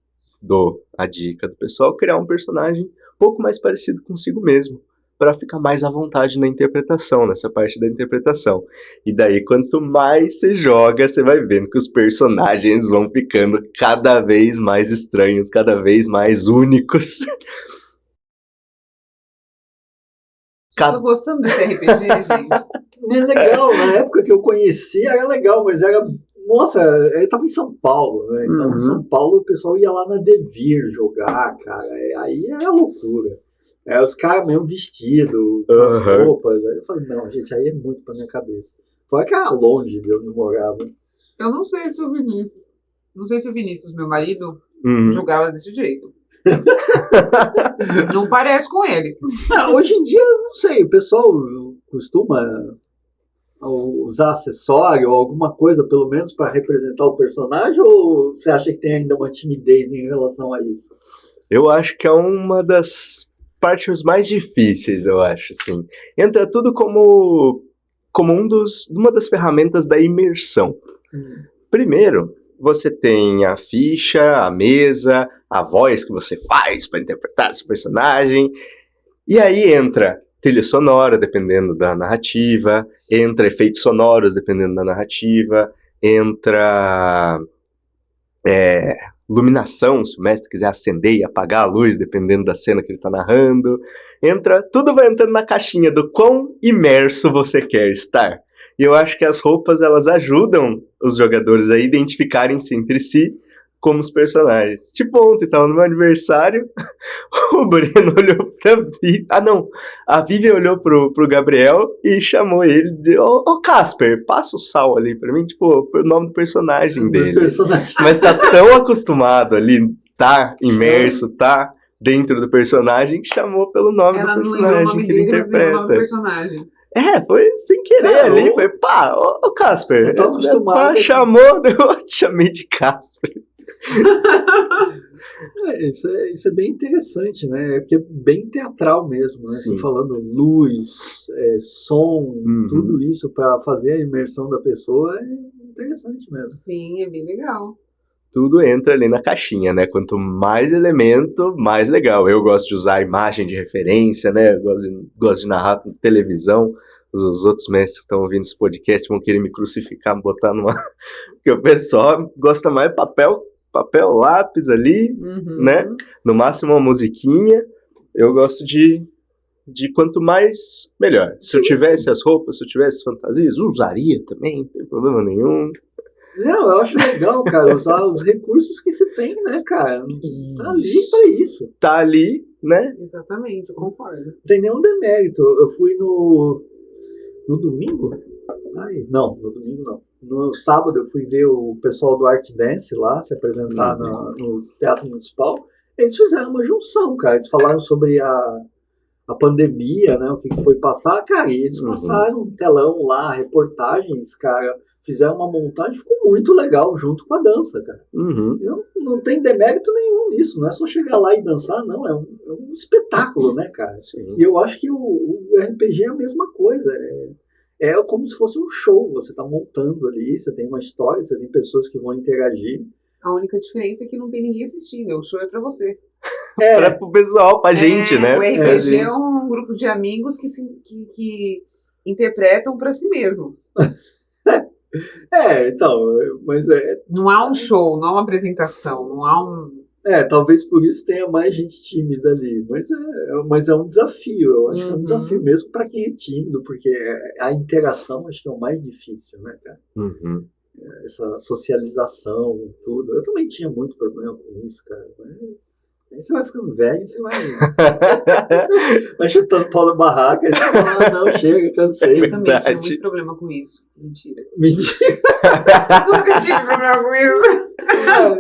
dou a dica do pessoal criar um personagem um pouco mais parecido consigo mesmo, para ficar mais à vontade na interpretação, nessa parte da interpretação. E daí, quanto mais você joga, você vai vendo que os personagens vão ficando cada vez mais estranhos, cada vez mais únicos. Tô gostando desse RPG, gente. É legal, na época que eu conhecia era legal, mas era... Nossa, eu tava em São Paulo, né? Então, em São Paulo, o pessoal ia lá na Devir jogar, cara. Aí era loucura. Os caras mesmo vestidos, com as roupas. Aí eu falei, não, gente, aí é muito pra minha cabeça. Fora que era longe de onde eu morava. Eu não sei se o Vinícius... Não sei se o Vinícius, meu marido, jogava desse jeito. Não parece com ele. Hoje em dia, não sei, o pessoal costuma usar acessório ou alguma coisa, pelo menos, para representar o personagem, ou você acha que tem ainda uma timidez em relação a isso? Eu acho que é uma das partes mais difíceis, eu acho, assim. Entra tudo como uma das ferramentas da imersão. Primeiro, você tem a ficha, a mesa, a voz que você faz para interpretar esse personagem, e aí entra trilha sonora, dependendo da narrativa, entra efeitos sonoros, dependendo da narrativa, entra iluminação, se o mestre quiser acender e apagar a luz, dependendo da cena que ele tá narrando. Tudo vai entrando na caixinha do quão imerso você quer estar. E eu acho que as roupas, elas ajudam os jogadores a identificarem-se entre si como os personagens. Tipo, ontem, tava no meu aniversário, o Breno olhou pra Vivian. Ah, não. A Vivian olhou pro Gabriel e chamou ele de: Ô Casper, passa o sal ali pra mim. Tipo, o nome do personagem dele. Mas tá tão acostumado ali, tá imerso, tá dentro do personagem, que chamou pelo nome do personagem que ele interpreta. O nome do personagem. Foi sem querer ali. Foi pá, ô Casper. Você tá acostumado. Chamou, eu te chamei de Casper. Isso é bem interessante, né? Porque é bem teatral mesmo, né? Você falando luz, som, tudo isso para fazer a imersão da pessoa é interessante mesmo. Sim, é bem legal. Tudo entra ali na caixinha, né? Quanto mais elemento, mais legal. Eu gosto de usar a imagem de referência, né? Eu gosto de narrar na televisão. Os outros mestres que estão ouvindo esse podcast vão querer me crucificar, me botar numa... Porque o pessoal gosta mais de papel, lápis ali, né? No máximo uma musiquinha. Eu gosto de quanto mais, melhor. Se eu tivesse as roupas, se eu tivesse fantasias, usaria também, não tem problema nenhum. Não, eu acho legal, cara, usar os recursos que se tem, né, cara? Tá ali pra isso. Tá ali, né? Exatamente, eu concordo. Não tem nenhum demérito. Eu fui no domingo? Não, no domingo não. No sábado eu fui ver o pessoal do Art Dance lá, se apresentar no Teatro Municipal. Eles fizeram uma junção, cara. Eles falaram sobre a pandemia, né? O que foi passar. Cara, e eles passaram um telão lá, reportagens, cara. Fizeram uma montagem, ficou muito legal junto com a dança, cara. Não tem demérito nenhum nisso, não é só chegar lá e dançar, não. É um espetáculo, né, cara? Sim. E eu acho que o RPG é a mesma coisa. É como se fosse um show. Você está montando ali, você tem uma história, você tem pessoas que vão interagir. A única diferença é que não tem ninguém assistindo, o show é pra você. Pro pessoal, pra gente, né? O RPG é um grupo de amigos que interpretam pra si mesmos. Então, mas Não há um show, não há uma apresentação, não há um... talvez por isso tenha mais gente tímida ali, mas é um desafio, eu acho que é um desafio mesmo para quem é tímido, porque a interação acho que é o mais difícil, né, cara? Essa socialização, tudo. Eu também tinha muito problema com isso, cara, mas aí você vai ficando velho, você vai chutando pau na barraca, e você fala, não, chega, cansei. Eu também tinha muito problema com isso. Mentira. Nunca tive problema com isso.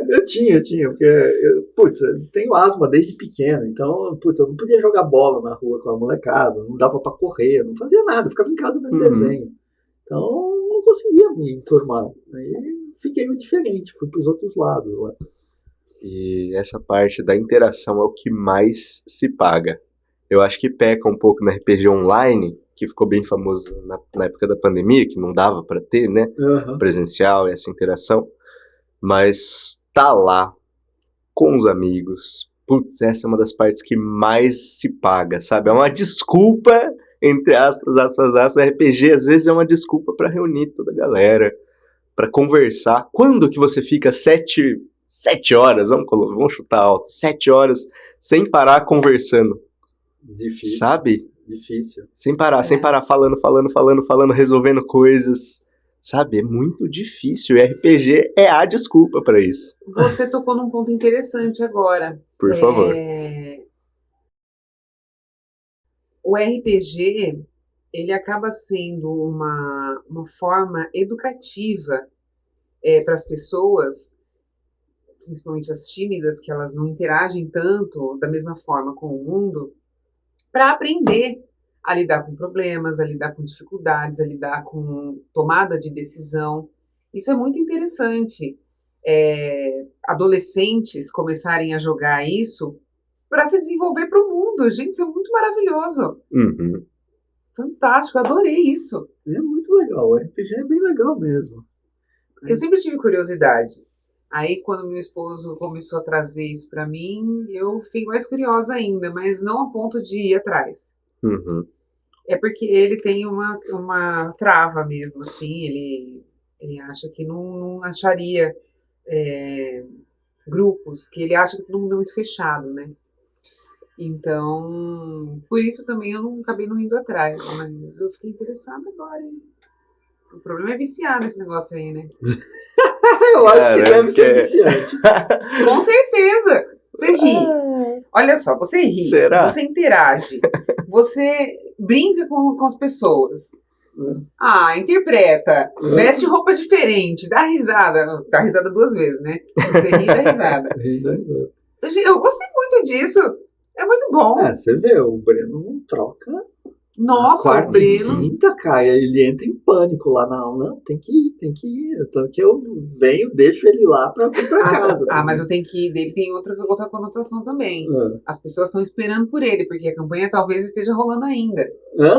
Eu tinha, porque eu tenho asma desde pequeno, então, eu não podia jogar bola na rua com a molecada, não dava pra correr, não fazia nada, eu ficava em casa vendo desenho. Então, não conseguia me enturmar. Aí fiquei diferente, fui pros outros lados lá. E essa parte da interação é o que mais se paga. Eu acho que peca um pouco no RPG online, que ficou bem famoso na época da pandemia, que não dava para ter, né? Presencial, essa interação. Mas tá lá, com os amigos. Putz, essa é uma das partes que mais se paga, sabe? É uma desculpa, entre aspas, RPG às vezes é uma desculpa para reunir toda a galera, para conversar. Quando que você fica 7 horas, vamos chutar alto, 7 horas sem parar conversando? Difícil. Sabe? Difícil. Sem parar, falando, resolvendo coisas. Sabe? É muito difícil. E RPG é a desculpa para isso. Você tocou num ponto interessante agora. Por favor. O RPG, ele acaba sendo uma forma educativa para as pessoas, principalmente as tímidas, que elas não interagem tanto da mesma forma com o mundo, para aprender a lidar com problemas, a lidar com dificuldades, a lidar com tomada de decisão. Isso é muito interessante. Adolescentes começarem a jogar isso para se desenvolver para o mundo. Gente, isso é muito maravilhoso. Fantástico, eu adorei isso. É muito legal, o RPG é bem legal mesmo. Eu sempre tive curiosidade. Aí, quando meu esposo começou a trazer isso para mim, eu fiquei mais curiosa ainda, mas não a ponto de ir atrás. É porque ele tem uma trava mesmo, assim, ele acha que não acharia grupos, que ele acha que todo mundo é muito fechado, né? Então, por isso também eu não acabei não indo atrás, mas eu fiquei interessada agora, hein? O problema é viciar nesse negócio aí, né? Eu acho que deve ser viciante. Com certeza! Você ri. Olha só, você ri, Será? você interage, você brinca com as pessoas. Interpreta, veste roupa diferente, dá risada 2 vezes, né? Você ri e dá risada. Eu gostei muito disso, é muito bom. Você vê, o Breno não troca. Nossa, quarta o Breno... e quinta, cara, ele entra em pânico lá na aula. Não, tem que ir. Tanto que eu venho, deixo ele lá pra vir pra casa. Mas eu tenho que ir dele, tem outra conotação também. As pessoas estão esperando por ele, porque a campanha talvez esteja rolando ainda.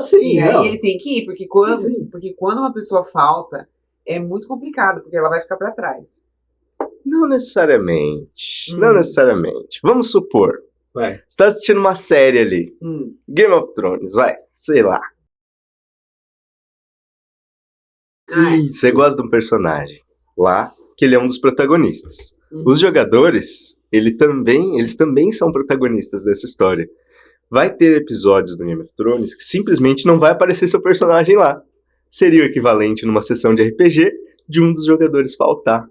Sim, e aí ele tem que ir, porque quando uma pessoa falta, é muito complicado, porque ela vai ficar pra trás. Não necessariamente. Não necessariamente. Vamos supor. Vai. Você tá assistindo uma série ali. Game of Thrones, sei lá. Você gosta de um personagem lá, que ele é um dos protagonistas. Os jogadores, eles também são protagonistas dessa história. Vai ter episódios do Game of Thrones que simplesmente não vai aparecer seu personagem lá. Seria o equivalente numa sessão de RPG de um dos jogadores faltar.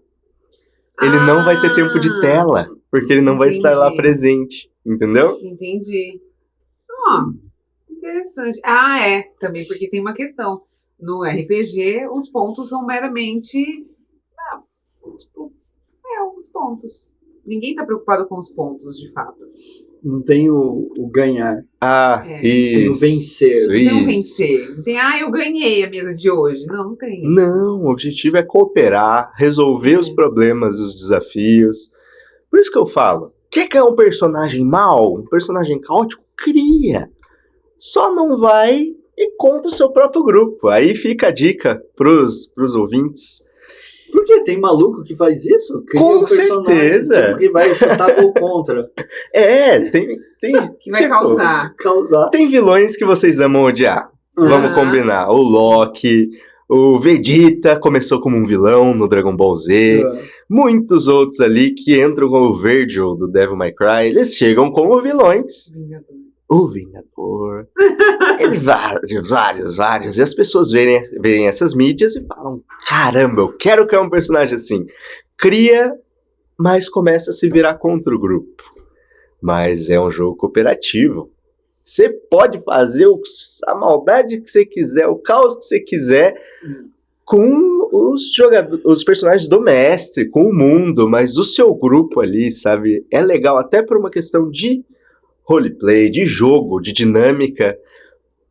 Ele não vai ter tempo de tela, porque ele não vai estar lá presente. Entendeu? Entendi. Interessante. Também porque tem uma questão. No RPG, os pontos são meramente... os pontos. Ninguém tá preocupado com os pontos, de fato. Não tem o ganhar. Isso. Tem o vencer. Não tem o vencer. Não tem, eu ganhei a mesa de hoje. Não tem isso. Não, o objetivo é cooperar, resolver os problemas e os desafios. Por isso que eu falo, quer é um personagem mau, um personagem caótico? Cria. Só não vai e contra o seu próprio grupo. Aí fica a dica pros ouvintes. Porque tem maluco que faz isso? Cria Com certeza. Tipo, que vai chutar gol contra. Tem que vai causar. Tem vilões que vocês amam odiar. Vamos combinar. O Loki, o Vegeta começou como um vilão no Dragon Ball Z. Muitos outros ali que entram como o Virgil do Devil May Cry, eles chegam como vilões. O Vingador. Ele vários. E as pessoas veem essas mídias e falam, caramba, eu quero criar um personagem assim. Cria, mas começa a se virar contra o grupo. Mas é um jogo cooperativo. Você pode fazer a maldade que você quiser, o caos que você quiser, com os personagens do mestre, com o mundo, mas o seu grupo ali, sabe? É legal até por uma questão de roleplay, de jogo, de dinâmica,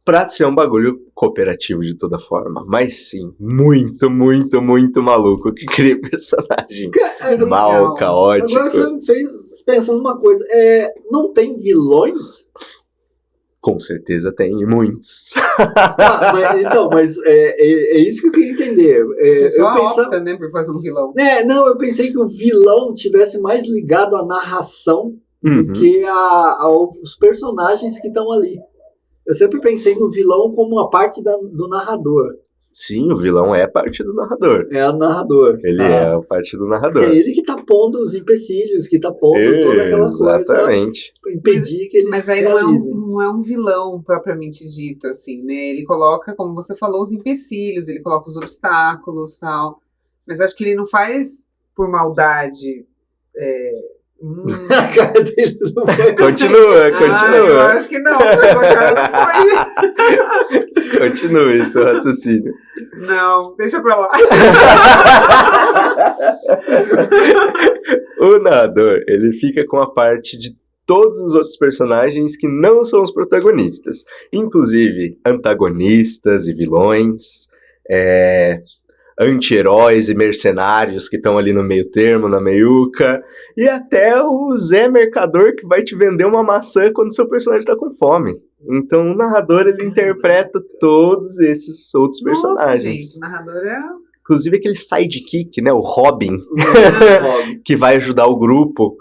pra ser um bagulho cooperativo de toda forma. Mas sim, muito, muito, muito maluco que cria personagem mal, caótico. Agora você me fez pensando uma coisa. Não tem vilões? Com certeza tem, muitos. Mas é isso que eu queria entender. Eu opta, né, por fazer um vilão. Eu pensei que o vilão tivesse mais ligado à narração do que aos personagens que estão ali. Eu sempre pensei no vilão como uma parte do narrador. Sim, o vilão é parte do narrador. É o narrador. Ele é a parte do narrador. É ele que tá pondo os empecilhos, que tá pondo toda aquela coisa. Exatamente. Pra impedir que eles Mas aí não é um vilão propriamente dito, assim, né? Ele coloca, como você falou, os empecilhos, ele coloca os obstáculos e tal. Mas acho que ele não faz por maldade. A cara dele não foi. Continua. Eu acho que não, mas a cara não foi. Continue seu raciocínio. Não, deixa pra lá. O narrador, ele fica com a parte de todos os outros personagens que não são os protagonistas. Inclusive, antagonistas e vilões, anti-heróis e mercenários que estão ali no meio termo, na meiuca, e até o Zé Mercador que vai te vender uma maçã quando seu personagem está com fome. Então o narrador, ele interpreta todos esses outros personagens. Nossa, gente, o narrador é... Inclusive aquele sidekick, né, o Robin, que vai ajudar o grupo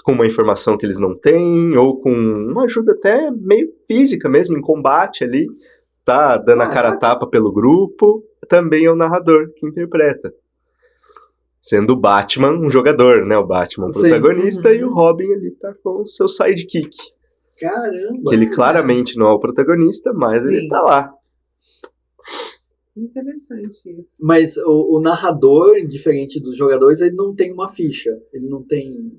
com uma informação que eles não têm, ou com uma ajuda até meio física mesmo, em combate ali, tá dando a cara a tapa pelo grupo, também é o narrador que interpreta. Sendo o Batman um jogador, né? O Batman um Sim. protagonista e o Robin ali tá com o seu sidekick. Caramba! Que ele claramente não é o protagonista, mas Sim. ele tá lá. Interessante isso. Mas o narrador, diferente dos jogadores, ele não tem uma ficha. Ele não tem...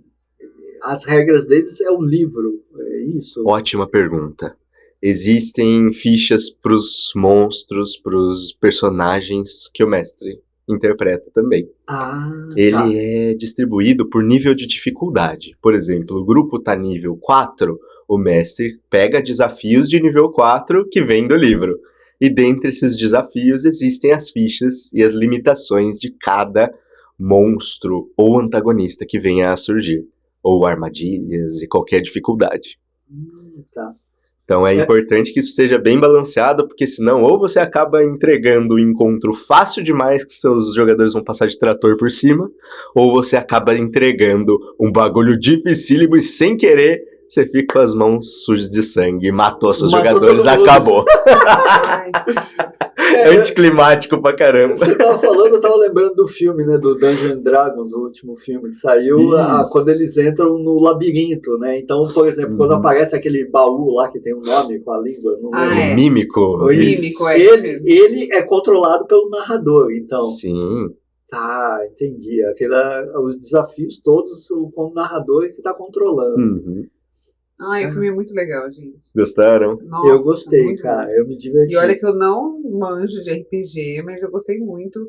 As regras deles é o livro. É isso? Ótima pergunta. Existem fichas pros monstros, pros personagens que o mestre interpreta também. Ah, Ele tá. é distribuído por nível de dificuldade. Por exemplo, o grupo tá nível 4, o mestre pega desafios de nível 4 que vem do livro. E dentre esses desafios existem as fichas e as limitações de cada monstro ou antagonista que venha a surgir. Ou armadilhas e qualquer dificuldade. Tá. Então é importante que isso seja bem balanceado, porque senão ou você acaba entregando um encontro fácil demais que seus jogadores vão passar de trator por cima, ou você acaba entregando um bagulho dificílimo e sem querer você fica com as mãos sujas de sangue, matou seus Matou jogadores, todo mundo. acabou. Mas, É anticlimático pra caramba. Você tava falando, eu tava lembrando do filme, né? Do Dungeons and Dragons, o último filme que saiu, Isso. quando eles entram no labirinto, né? Então, por exemplo, quando aparece aquele baú lá que tem um nome com a língua, não Ah, lembro. é. Mímico. Mímico, é ele, mesmo. ele é controlado pelo narrador, então. Sim. Tá, entendi. Os desafios todos com o narrador que tá controlando. Uhum. Ai, o filme é muito legal, gente. Gostaram? Nossa, Eu gostei, muito cara. bom. Eu me diverti. E olha que eu não manjo de RPG, mas eu gostei muito.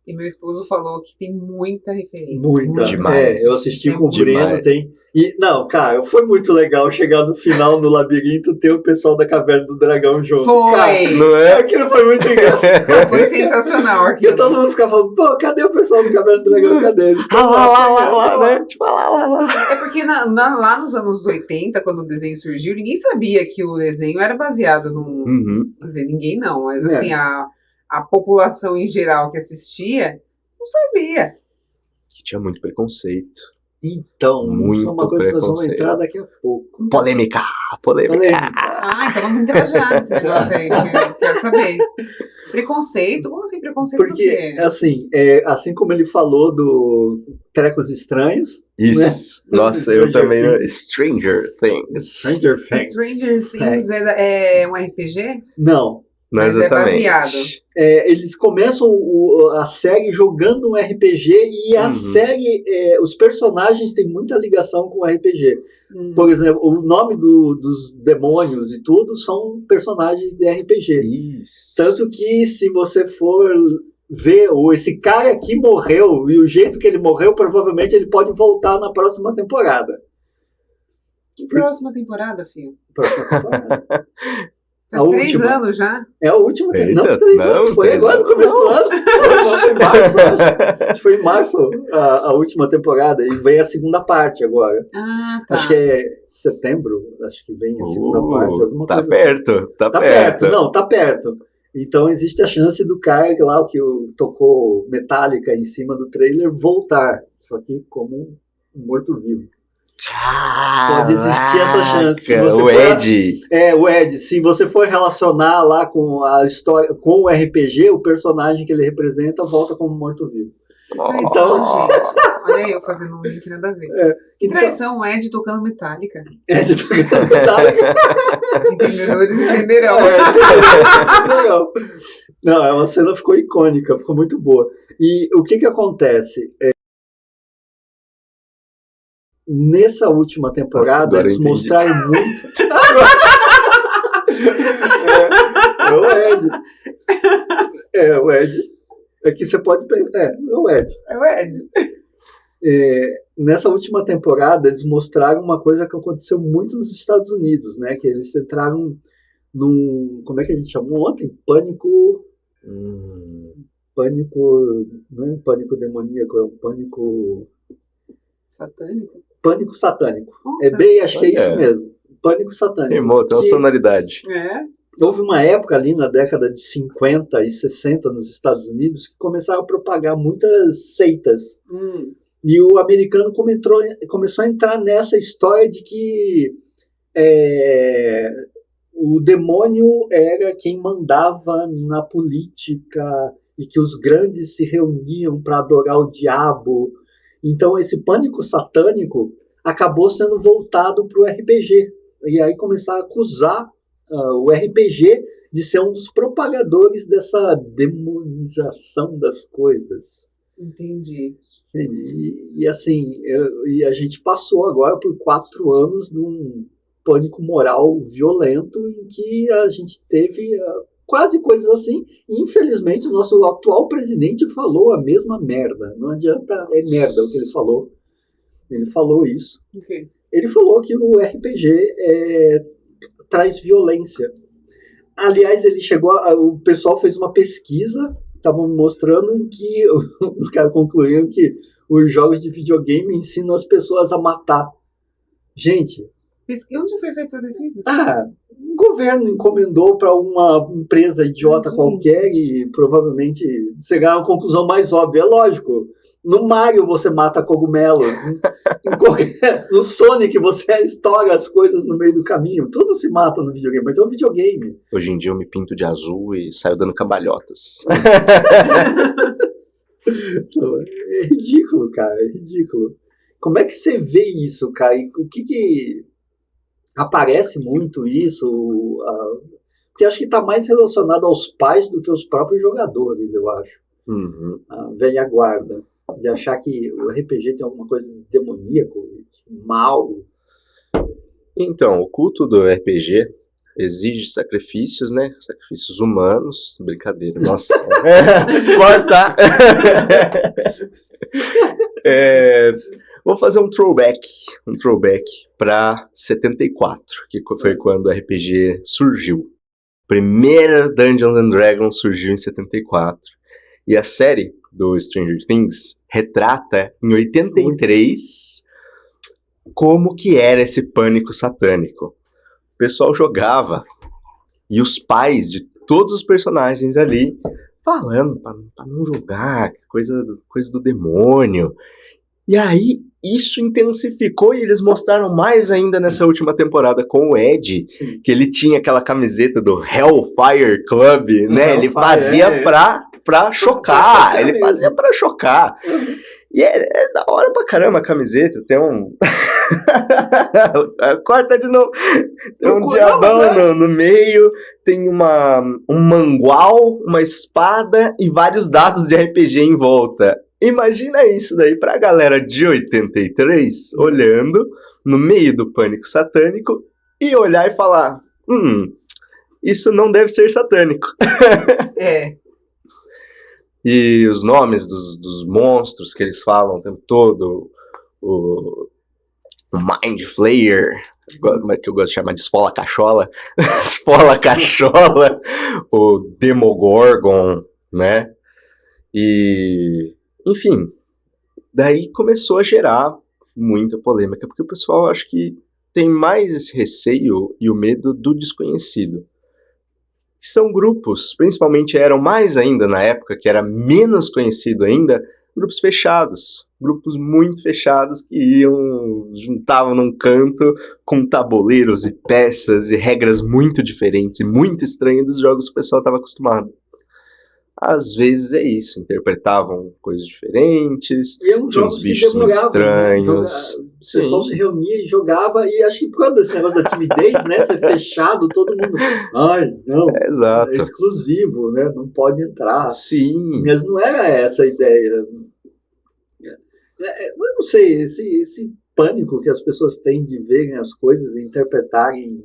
E meu esposo falou que tem muita referência. Muita. Demais. Eu assisti com o Demais. Breno, tem. E, não, cara, foi muito legal chegar no final, no labirinto, ter o pessoal da Caverna do Dragão junto. Cara, Foi! Não é? aquilo foi muito engraçado. Foi sensacional Porque aquilo. todo mundo ficava falando, pô, cadê o pessoal do Caverna do Dragão? Cadê eles? Estão né? Tipo, lá. É porque lá nos anos 80, quando o desenho surgiu, ninguém sabia que o desenho era baseado num... Uhum. Quer dizer, ninguém não, mas É. assim, a população em geral que assistia não sabia. Que tinha muito preconceito. Então, isso é Muito uma coisa que nós vamos preconceito. entrar daqui a pouco. Polêmica. Polêmica. Ah, então vamos entrar já nesse negócio aí, que eu quero saber. Preconceito? Como assim preconceito do Porque, quê? assim como ele falou do Trecos Estranhos, Isso. Nossa, eu Stranger também. Things. Stranger Things. Stranger Things. Stranger Things é um RPG? Não. Não Mas é exatamente. baseado. Eles começam a série jogando um RPG e a Uhum. série, os personagens têm muita ligação com o RPG. Por exemplo, o nome dos demônios e tudo são personagens de RPG. Isso. Tanto que se você for ver, esse cara aqui morreu e o jeito que ele morreu, provavelmente ele pode voltar na próxima temporada. Que próxima temporada, filho? Próxima temporada. Faz A 3 última. anos já. É a última temporada. Eita, Não, 3 não, anos. Foi 3 agora no anos. começo do ano. Foi em março. Acho que foi em março a última temporada. E vem a segunda parte agora. Ah, tá. Acho que é setembro. Acho que vem a segunda parte. Alguma Tá coisa perto. assim. Tá Tá perto. perto. Não, tá perto. Então existe a chance do cara lá, o que tocou Metallica em cima do trailer, voltar. Só que como um morto-vivo. Pode existir essa chance. Se Caraca, você o for- Ed. O Ed, se você for relacionar lá com a história, com o RPG, o personagem que ele representa volta como morto-vivo. Traição, gente. Olha aí eu fazendo um link nada a ver. Que Então, traição, o Ed tocando Metallica. Ed tocando Metallica. Entendedores entenderão. Legal. Não, a cena ficou icônica, ficou muito boa. E o que acontece? Nessa última temporada, Nossa, agora eles eu entendi. mostraram muito. É o Ed. É o Ed. Aqui você pode pensar. É o Ed. É o Ed. Nessa última temporada, eles mostraram uma coisa que aconteceu muito nos Estados Unidos, né? Que eles entraram num. Como é que a gente chamou ontem? Pânico. Pânico. Não é um pânico demoníaco, é um pânico. Satânico? Pânico satânico. Nossa. Acho que é isso Olha. mesmo. Pânico satânico. Rimou, tem uma Que sonoridade. É. houve uma época ali na década de 50 e 60 nos Estados Unidos que começaram a propagar muitas seitas. E o americano começou a entrar nessa história de que o demônio era quem mandava na política e que os grandes se reuniam para adorar o diabo. Então esse pânico satânico acabou sendo voltado para o RPG. E aí começaram a acusar o RPG de ser um dos propagadores dessa demonização das coisas. Entendi. E assim, e a gente passou agora por 4 anos de um pânico moral violento em que a gente teve quase coisas assim. E, infelizmente, o nosso atual presidente falou a mesma merda. Não adianta, é merda o que ele falou. Ele falou isso. Okay. Ele falou que o RPG traz violência. Aliás, o pessoal fez uma pesquisa, estavam mostrando que os caras concluíram que os jogos de videogame ensinam as pessoas a matar. Gente... Onde foi feita essa pesquisa? O governo encomendou para uma empresa idiota qualquer e provavelmente chegaram a uma conclusão mais óbvia. É lógico, no Mario você mata cogumelos, no Sonic você estoura as coisas no meio do caminho, tudo se mata no videogame, mas é um videogame. Hoje em dia eu me pinto de azul e saio dando cambalhotas. É ridículo, cara, é ridículo. Como é que você vê isso, cara? E o que aparece muito isso? Porque acho que está mais relacionado aos pais do que aos próprios jogadores, eu acho. Uhum. A velha guarda. De achar que o RPG tem alguma coisa de demoníaco, de mal. Então, o culto do RPG exige sacrifícios, né? Sacrifícios humanos. Brincadeira, nossa. Corta! Vou fazer um throwback para 74, que foi quando o RPG surgiu. Primeira Dungeons and Dragons surgiu em 74. E a série do Stranger Things retrata em 83 como que era esse pânico satânico. O pessoal jogava e os pais de todos os personagens ali falando para não jogar, coisa do demônio. E aí isso intensificou e eles mostraram mais ainda nessa última temporada com o Ed, sim, que ele tinha aquela camiseta do Hellfire Club, né? Ele fazia pra chocar, ele fazia pra chocar. E é da hora pra caramba a camiseta, tem um... Corta de novo. Tem um diabão no meio, tem um mangual, uma espada e vários dados de RPG em volta. Imagina isso daí pra galera de 83, olhando no meio do pânico satânico e olhar e falar, isso não deve ser satânico. E os nomes dos monstros que eles falam o tempo todo, o Mind Flayer, que eu gosto de chamar de Esfola Cachola, Esfola Cachola, o Demogorgon, né? E, enfim, daí começou a gerar muita polêmica, porque o pessoal acho que tem mais esse receio e o medo do desconhecido. São grupos, principalmente eram mais ainda na época, que era menos conhecido ainda, grupos fechados, grupos muito fechados que juntavam num canto com tabuleiros e peças e regras muito diferentes e muito estranhas dos jogos que o pessoal estava acostumado. Às vezes é isso, interpretavam coisas diferentes, tinha uns bichos muito estranhos. O pessoal se reunia e jogava, e acho que por causa desse negócio da timidez, né, ser fechado, todo mundo, não, exato, é exclusivo, né, não pode entrar. Sim. Mas não era essa a ideia. Eu não sei, esse pânico que as pessoas têm de verem as coisas e interpretarem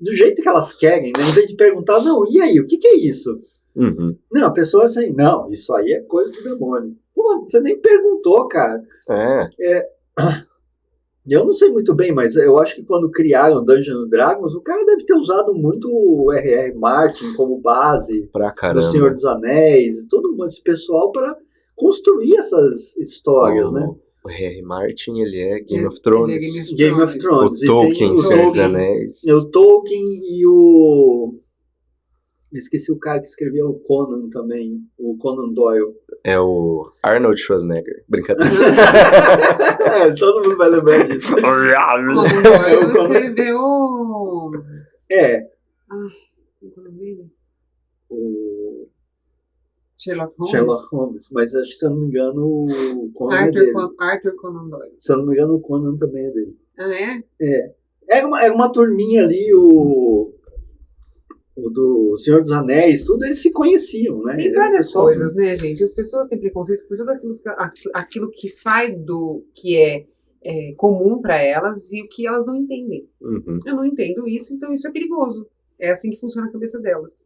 do jeito que elas querem, né, em vez de perguntar, não, e aí, o que é isso? Uhum. Não, a pessoa assim, não, isso aí é coisa do demônio. Pô, você nem perguntou, cara. Eu não sei muito bem, mas eu acho que quando criaram Dungeons & Dragons, o cara deve ter usado muito o R.R. Martin como base do Senhor dos Anéis, todo mundo, esse pessoal, para construir essas histórias, né? O R.R. Martin, ele é Game of Thrones. Game of Thrones. O Tolkien, Senhor dos Anéis. O Tolkien e o... Esqueci o cara que escreveu o Conan também, o Conan Doyle. É o Arnold Schwarzenegger. Brincadeira. Todo mundo vai lembrar disso. Conan Doyle escreveu... Sherlock Holmes? Sherlock Holmes, mas acho que, se eu não me engano, o Conan é dele. Arthur Conan Doyle. Se eu não me engano, o Conan também é dele. Ah, é? Era uma turminha ali, o do Senhor dos Anéis, tudo, eles se conheciam, né? Tem várias coisas, né, gente? As pessoas têm preconceito por tudo aquilo que sai do que é comum para elas e o que elas não entendem. Uhum. Eu não entendo isso, então isso é perigoso. É assim que funciona a cabeça delas.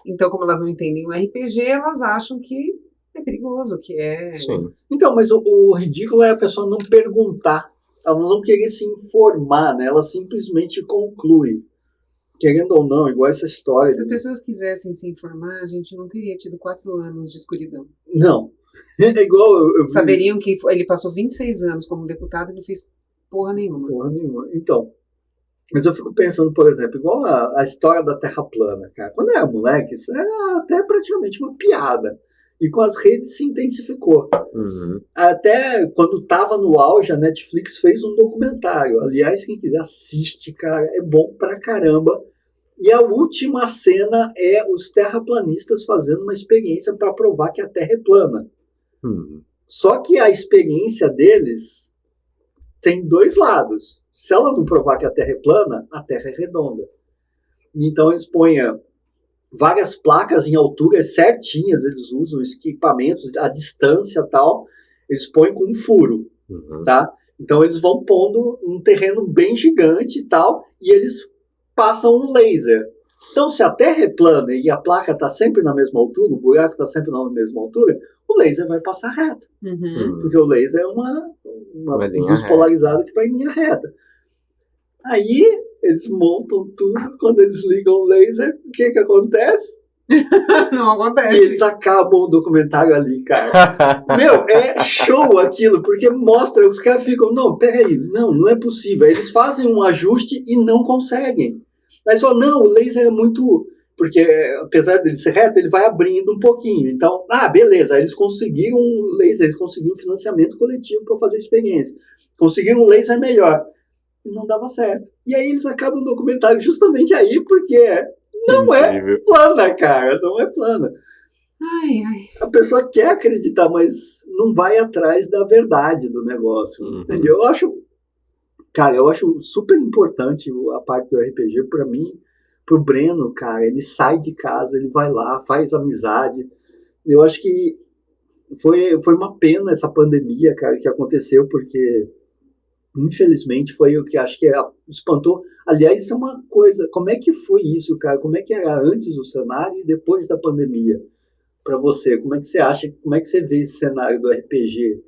Então, como elas não entendem o RPG, elas acham que é perigoso, que é... Sim. Então, mas o ridículo é a pessoa não perguntar, ela não querer se informar, né? Ela simplesmente conclui. Querendo ou não, igual essa história. Se as pessoas quisessem se informar, a gente não teria tido 4 anos de escuridão. Não. É igual eu vi... Saberiam que ele passou 26 anos como deputado e não fez porra nenhuma. Porra nenhuma. Então, mas eu fico pensando, por exemplo, igual a história da Terra plana, cara. Quando eu era moleque, isso era até praticamente uma piada. E com as redes se intensificou. Uhum. Até quando estava no auge, a Netflix fez um documentário. Aliás, quem quiser assiste, cara, é bom pra caramba. E a última cena é os terraplanistas fazendo uma experiência para provar que a Terra é plana. Uhum. Só que a experiência deles tem 2 lados. Se ela não provar que a Terra é plana, a Terra é redonda. Então eles põem várias placas em alturas certinhas, eles usam os equipamentos, a distância e tal, eles põem com um furo, tá? Então eles vão pondo um terreno bem gigante e tal, e eles passam um laser. Então, se a Terra é plana e a placa está sempre na mesma altura, o buraco está sempre na mesma altura, o laser vai passar reto. Uhum. Porque o laser é uma luz polarizada que vai em linha reta. Aí, eles montam tudo, quando eles ligam o laser, o que acontece? Não acontece. E eles acabam o documentário ali, cara. Meu, é show aquilo, porque mostra, os caras ficam, não, peraí, não é possível. Aí eles fazem um ajuste e não conseguem. Aí só, não, o laser é muito... Porque, apesar dele ser reto, ele vai abrindo um pouquinho. Então, beleza, eles conseguiram um laser, eles conseguiram financiamento coletivo para fazer a experiência. Conseguiram um laser melhor. Não dava certo. E aí eles acabam o documentário justamente aí, porque não é plana, cara, não é plana. A pessoa quer acreditar, mas não vai atrás da verdade do negócio, entendeu? Eu acho super importante a parte do RPG para mim, pro Breno, cara. Ele sai de casa, ele vai lá, faz amizade. Eu acho que foi uma pena essa pandemia, cara, que aconteceu, porque infelizmente foi o que acho que espantou. Aliás, isso é uma coisa, como é que foi isso, cara? Como é que era antes o cenário e depois da pandemia? Para você, como é que você acha, como é que você vê esse cenário do RPG?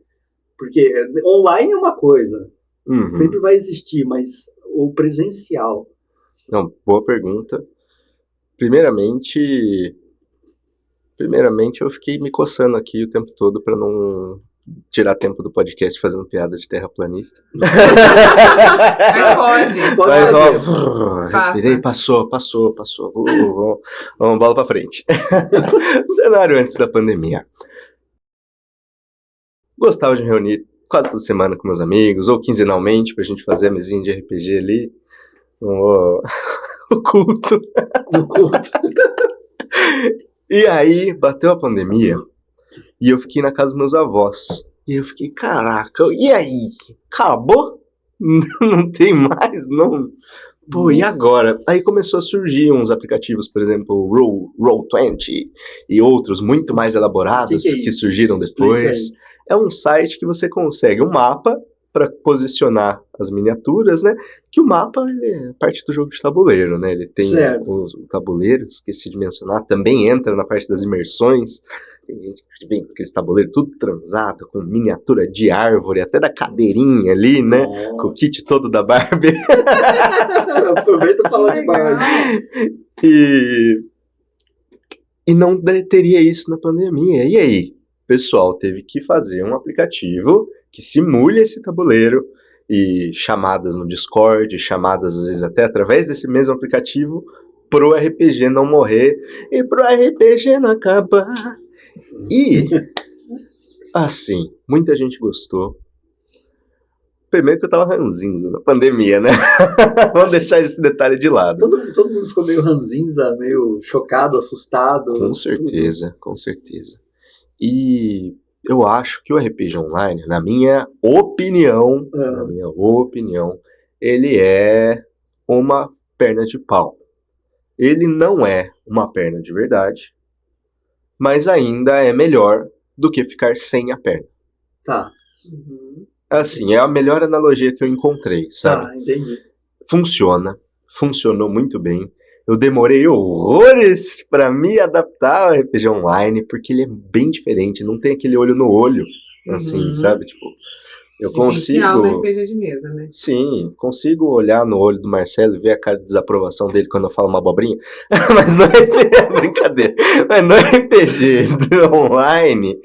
Porque online é uma coisa, sempre vai existir, mas o presencial... Não, boa pergunta. Primeiramente eu fiquei me coçando aqui o tempo todo para não tirar tempo do podcast fazendo piada de terraplanista. Mas pode. Mas respirei, passou. Vamos bola pra frente. Cenário antes da pandemia. Gostava de reunir quase toda semana com meus amigos, ou quinzenalmente, pra gente fazer a mesinha de RPG ali. O culto. E aí, bateu a pandemia e eu fiquei na casa dos meus avós. E eu fiquei, caraca, e aí? Acabou? Não tem mais? Não. Pô, e agora? Aí começou a surgir uns aplicativos, por exemplo, Roll20 e outros muito mais elaborados que surgiram depois. É um site que você consegue um mapa para posicionar as miniaturas, né? Que o mapa é parte do jogo de tabuleiro, né? Ele tem o tabuleiro, esqueci de mencionar, também entra na parte das imersões. Tem gente que vem com aqueles tabuleiros tudo transado, com miniatura de árvore, até da cadeirinha ali, né? Com o kit todo da Barbie. Aproveita e fala de Barbie. E não teria isso na pandemia. E aí? O pessoal teve que fazer um aplicativo que simule esse tabuleiro e chamadas no Discord, chamadas às vezes até através desse mesmo aplicativo pro RPG não morrer e pro RPG não acabar. E, assim, muita gente gostou. Primeiro que eu tava ranzinza na pandemia, né? Vamos deixar esse detalhe de lado. Todo mundo ficou meio ranzinza, meio chocado, assustado. Com certeza, com certeza. E eu acho que o RPG Online, na minha opinião, ele é uma perna de pau. Ele não é uma perna de verdade, mas ainda é melhor do que ficar sem a perna. Tá. Assim, é a melhor analogia que eu encontrei, sabe? Tá, entendi. Funcionou muito bem. Eu demorei horrores pra me adaptar ao RPG Online, porque ele é bem diferente, não tem aquele olho no olho, assim, sabe? Tipo, eu Essencial consigo... no RPG de mesa, né? Sim, consigo olhar no olho do Marcelo e ver a cara de desaprovação dele quando eu falo uma abobrinha, mas no RPG, brincadeira, mas no RPG online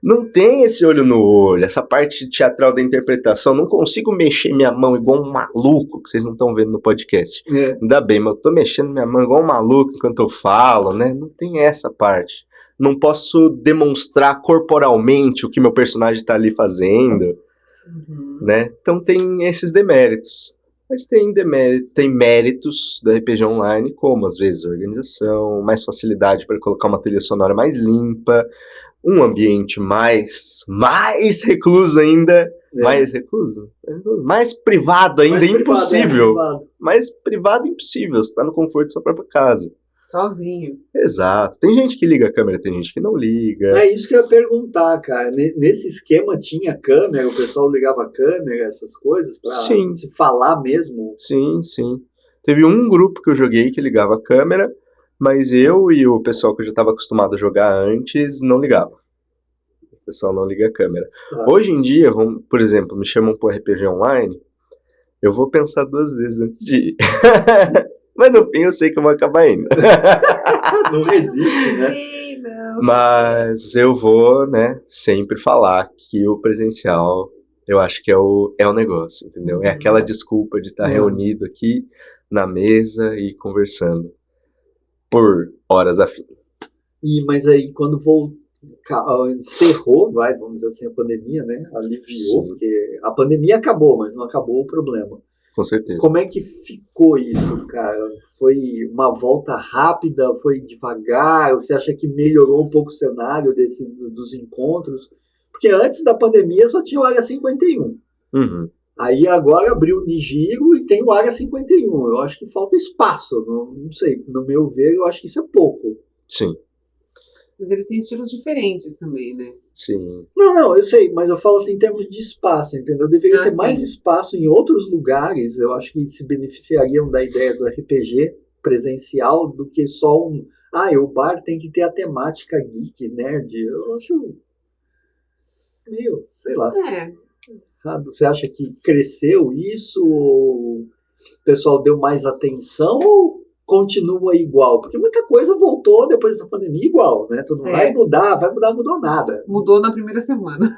não tem esse olho no olho, essa parte teatral da interpretação, não consigo mexer minha mão igual um maluco, que vocês não estão vendo no podcast, ainda bem, mas eu tô mexendo minha mão igual um maluco enquanto eu falo, né, não tem essa parte, não posso demonstrar corporalmente o que meu personagem tá ali fazendo, né? Então tem esses deméritos. Mas tem méritos do RPG Online, como às vezes organização, mais facilidade para colocar uma trilha sonora mais limpa, um ambiente mais recluso ainda, mais privado ainda, impossível. Mais privado impossível, você tá no conforto da sua própria casa. Sozinho. Exato. Tem gente que liga a câmera, tem gente que não liga. É isso que eu ia perguntar, cara. Nesse esquema tinha câmera, o pessoal ligava a câmera, essas coisas, pra se falar mesmo? Sim. Teve um grupo que eu joguei que ligava a câmera, mas eu e o pessoal que eu já estava acostumado a jogar antes não ligava. O pessoal não liga a câmera. Tá. Hoje em dia, por exemplo, me chamam pro RPG Online, eu vou pensar 2 vezes antes de ir. Mas no fim eu sei que eu vou acabar indo. Não resiste, né? Sim, não. Mas eu vou, né, sempre falar que o presencial, eu acho que é o negócio, entendeu? É aquela desculpa de estar reunido aqui na mesa e conversando por horas a fim. Mas aí quando encerrou, vamos dizer assim, a pandemia, né? Aliviou, porque a pandemia acabou, mas não acabou o problema. Com certeza. Como é que ficou isso, cara? Foi uma volta rápida? Foi devagar? Você acha que melhorou um pouco o cenário dos encontros? Porque antes da pandemia só tinha o Área 51. Aí agora abriu o Nigiro e tem o Área 51. Eu acho que falta espaço. Não sei, no meu ver, eu acho que isso é pouco. Sim. Mas eles têm estilos diferentes também, né? Sim. Não, eu sei, mas eu falo assim em termos de espaço, entendeu? Deveria ter mais espaço em outros lugares, eu acho que se beneficiariam da ideia do RPG presencial do que só o bar tem que ter a temática geek, nerd. Eu acho meio, sei lá. Você acha que cresceu isso? Ou o pessoal deu mais atenção ou continua igual? Porque muita coisa voltou depois da pandemia igual, né? Tudo vai mudar, mudou nada. Mudou na primeira semana.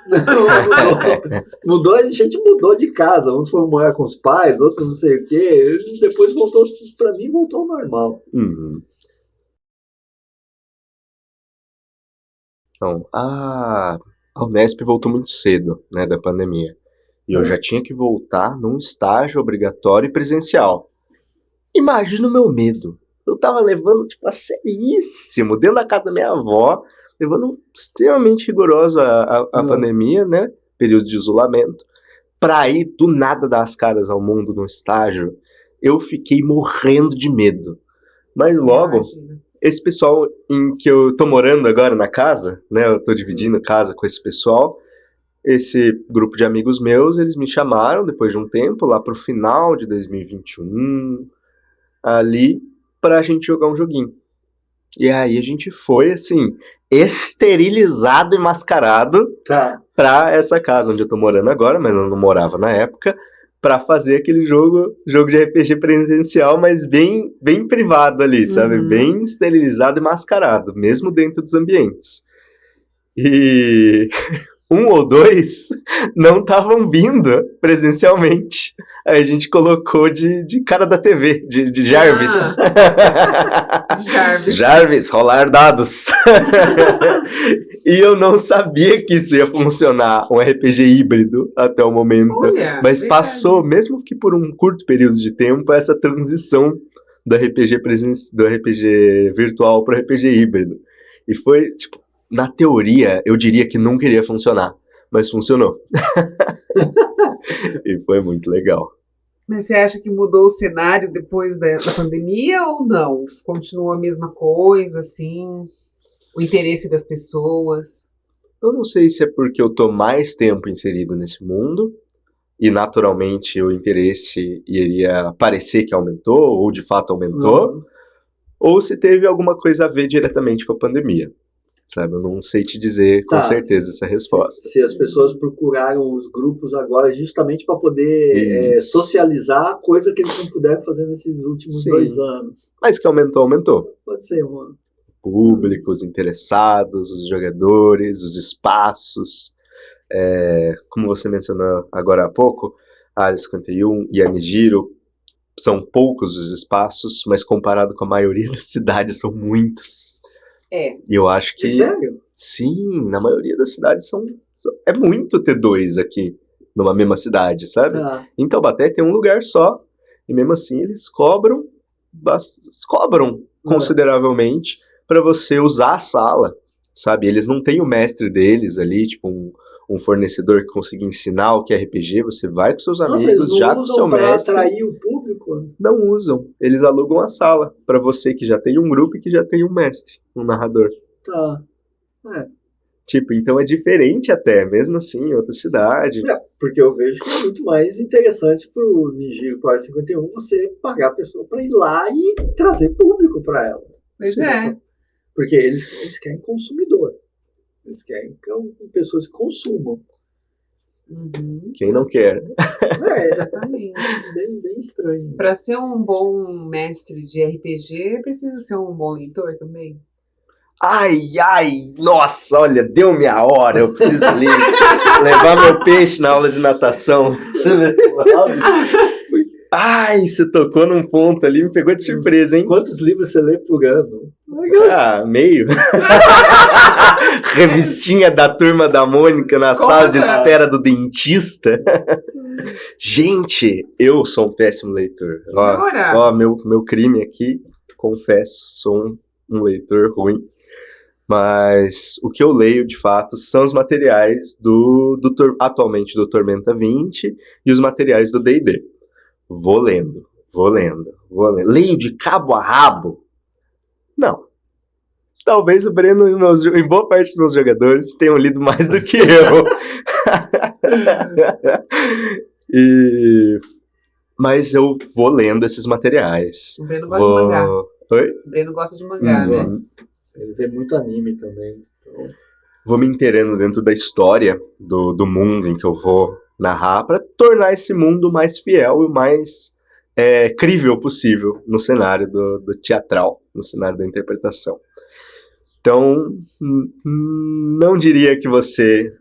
Mudou, a gente mudou de casa. Uns foram morar com os pais, outros não sei o quê. Depois voltou, pra mim, voltou ao normal. Então, a Unesp voltou muito cedo, né, da pandemia. E eu já tinha que voltar num estágio obrigatório e presencial. Imagina o meu medo. Eu tava levando, a seríssimo, dentro da casa da minha avó, levando extremamente rigoroso a pandemia, né? Período de isolamento. Pra ir do nada dar as caras ao mundo no estágio, eu fiquei morrendo de medo. Mas logo, esse pessoal em que eu tô morando agora na casa, né? Eu tô dividindo casa com esse pessoal. Esse grupo de amigos meus, eles me chamaram depois de um tempo, lá pro final de 2021... ali pra gente jogar um joguinho. E aí a gente foi, assim, esterilizado e mascarado pra essa casa onde eu tô morando agora, mas eu não morava na época, pra fazer aquele jogo de RPG presencial, mas bem privado ali, sabe? Bem esterilizado e mascarado, mesmo dentro dos ambientes. E um ou dois não estavam vindo presencialmente. Aí a gente colocou de cara da TV, de Jarvis. Jarvis. Jarvis, rolar dados. E eu não sabia que isso ia funcionar, um RPG híbrido, até o momento. Olha, Mas verdade. passou, mesmo que por um curto período de tempo, essa transição do RPG virtual para o RPG híbrido. E foi, tipo, na teoria, eu diria que nunca iria funcionar, mas funcionou. E foi muito legal. Mas você acha que mudou o cenário depois da pandemia ou não? Continuou a mesma coisa, assim? O interesse das pessoas? Eu não sei se é porque eu tô mais tempo inserido nesse mundo e naturalmente o interesse iria parecer que aumentou, ou de fato aumentou, ou se teve alguma coisa a ver diretamente com a pandemia. Sabe, eu não sei te dizer com certeza essa resposta. Se as pessoas procuraram os grupos agora justamente para poder socializar, coisa que eles não puderam fazer nesses últimos 2 anos. Mas que aumentou. Pode ser, mano. Públicos interessados, os jogadores, os espaços. Como você mencionou agora há pouco, a Área 51 e a Nijiro são poucos os espaços, mas comparado com a maioria das cidades são muitos. E eu acho que... Sério? Sim, na maioria das cidades é muito ter 2 aqui, numa mesma cidade, sabe? Tá. Em Taubaté tem um lugar só, e mesmo assim eles cobram consideravelmente para você usar a sala, sabe? Eles não têm o mestre deles ali, tipo um fornecedor que consiga ensinar o que é RPG, você vai com seus amigos, já com seu mestre. Eles não usam para atrair o público? Não usam, eles alugam a sala para você que já tem um grupo e que já tem um mestre, um narrador. Tá. Tipo, então é diferente até, mesmo assim, em outra cidade. Porque eu vejo que é muito mais interessante pro Nijiro, pro Área 51, você pagar a pessoa para ir lá e trazer público para ela. Pois é. Porque eles querem consumidor. Eles querem que pessoas consumam. Uhum. Quem não quer? Exatamente. Bem estranho. Para ser um bom mestre de RPG, é preciso ser um bom leitor também. Ai, nossa, olha, deu minha hora, eu preciso ali levar meu peixe na aula de natação. Deixa eu ver só. Ai, você tocou num ponto ali, me pegou de surpresa, hein? Quantos livros você lê por ano? Meio. Revistinha da Turma da Mônica na sala de espera do dentista. Gente, eu sou um péssimo leitor. Ó, meu crime aqui, confesso, sou um leitor ruim. Mas o que eu leio, de fato, são os materiais atualmente do Tormenta 20 e os materiais do D&D. Vou lendo. Leio de cabo a rabo? Não. Talvez o Breno e boa parte dos meus jogadores tenham lido mais do que eu. Mas eu vou lendo esses materiais. O Breno gosta de mangá. Oi? O Breno gosta de mangá, né? Ele vê muito anime também. Então... Vou me inteirando dentro da história do mundo em que eu vou narrar para tornar esse mundo mais fiel e o mais crível possível no cenário do teatral, no cenário da interpretação. Então, não diria que você,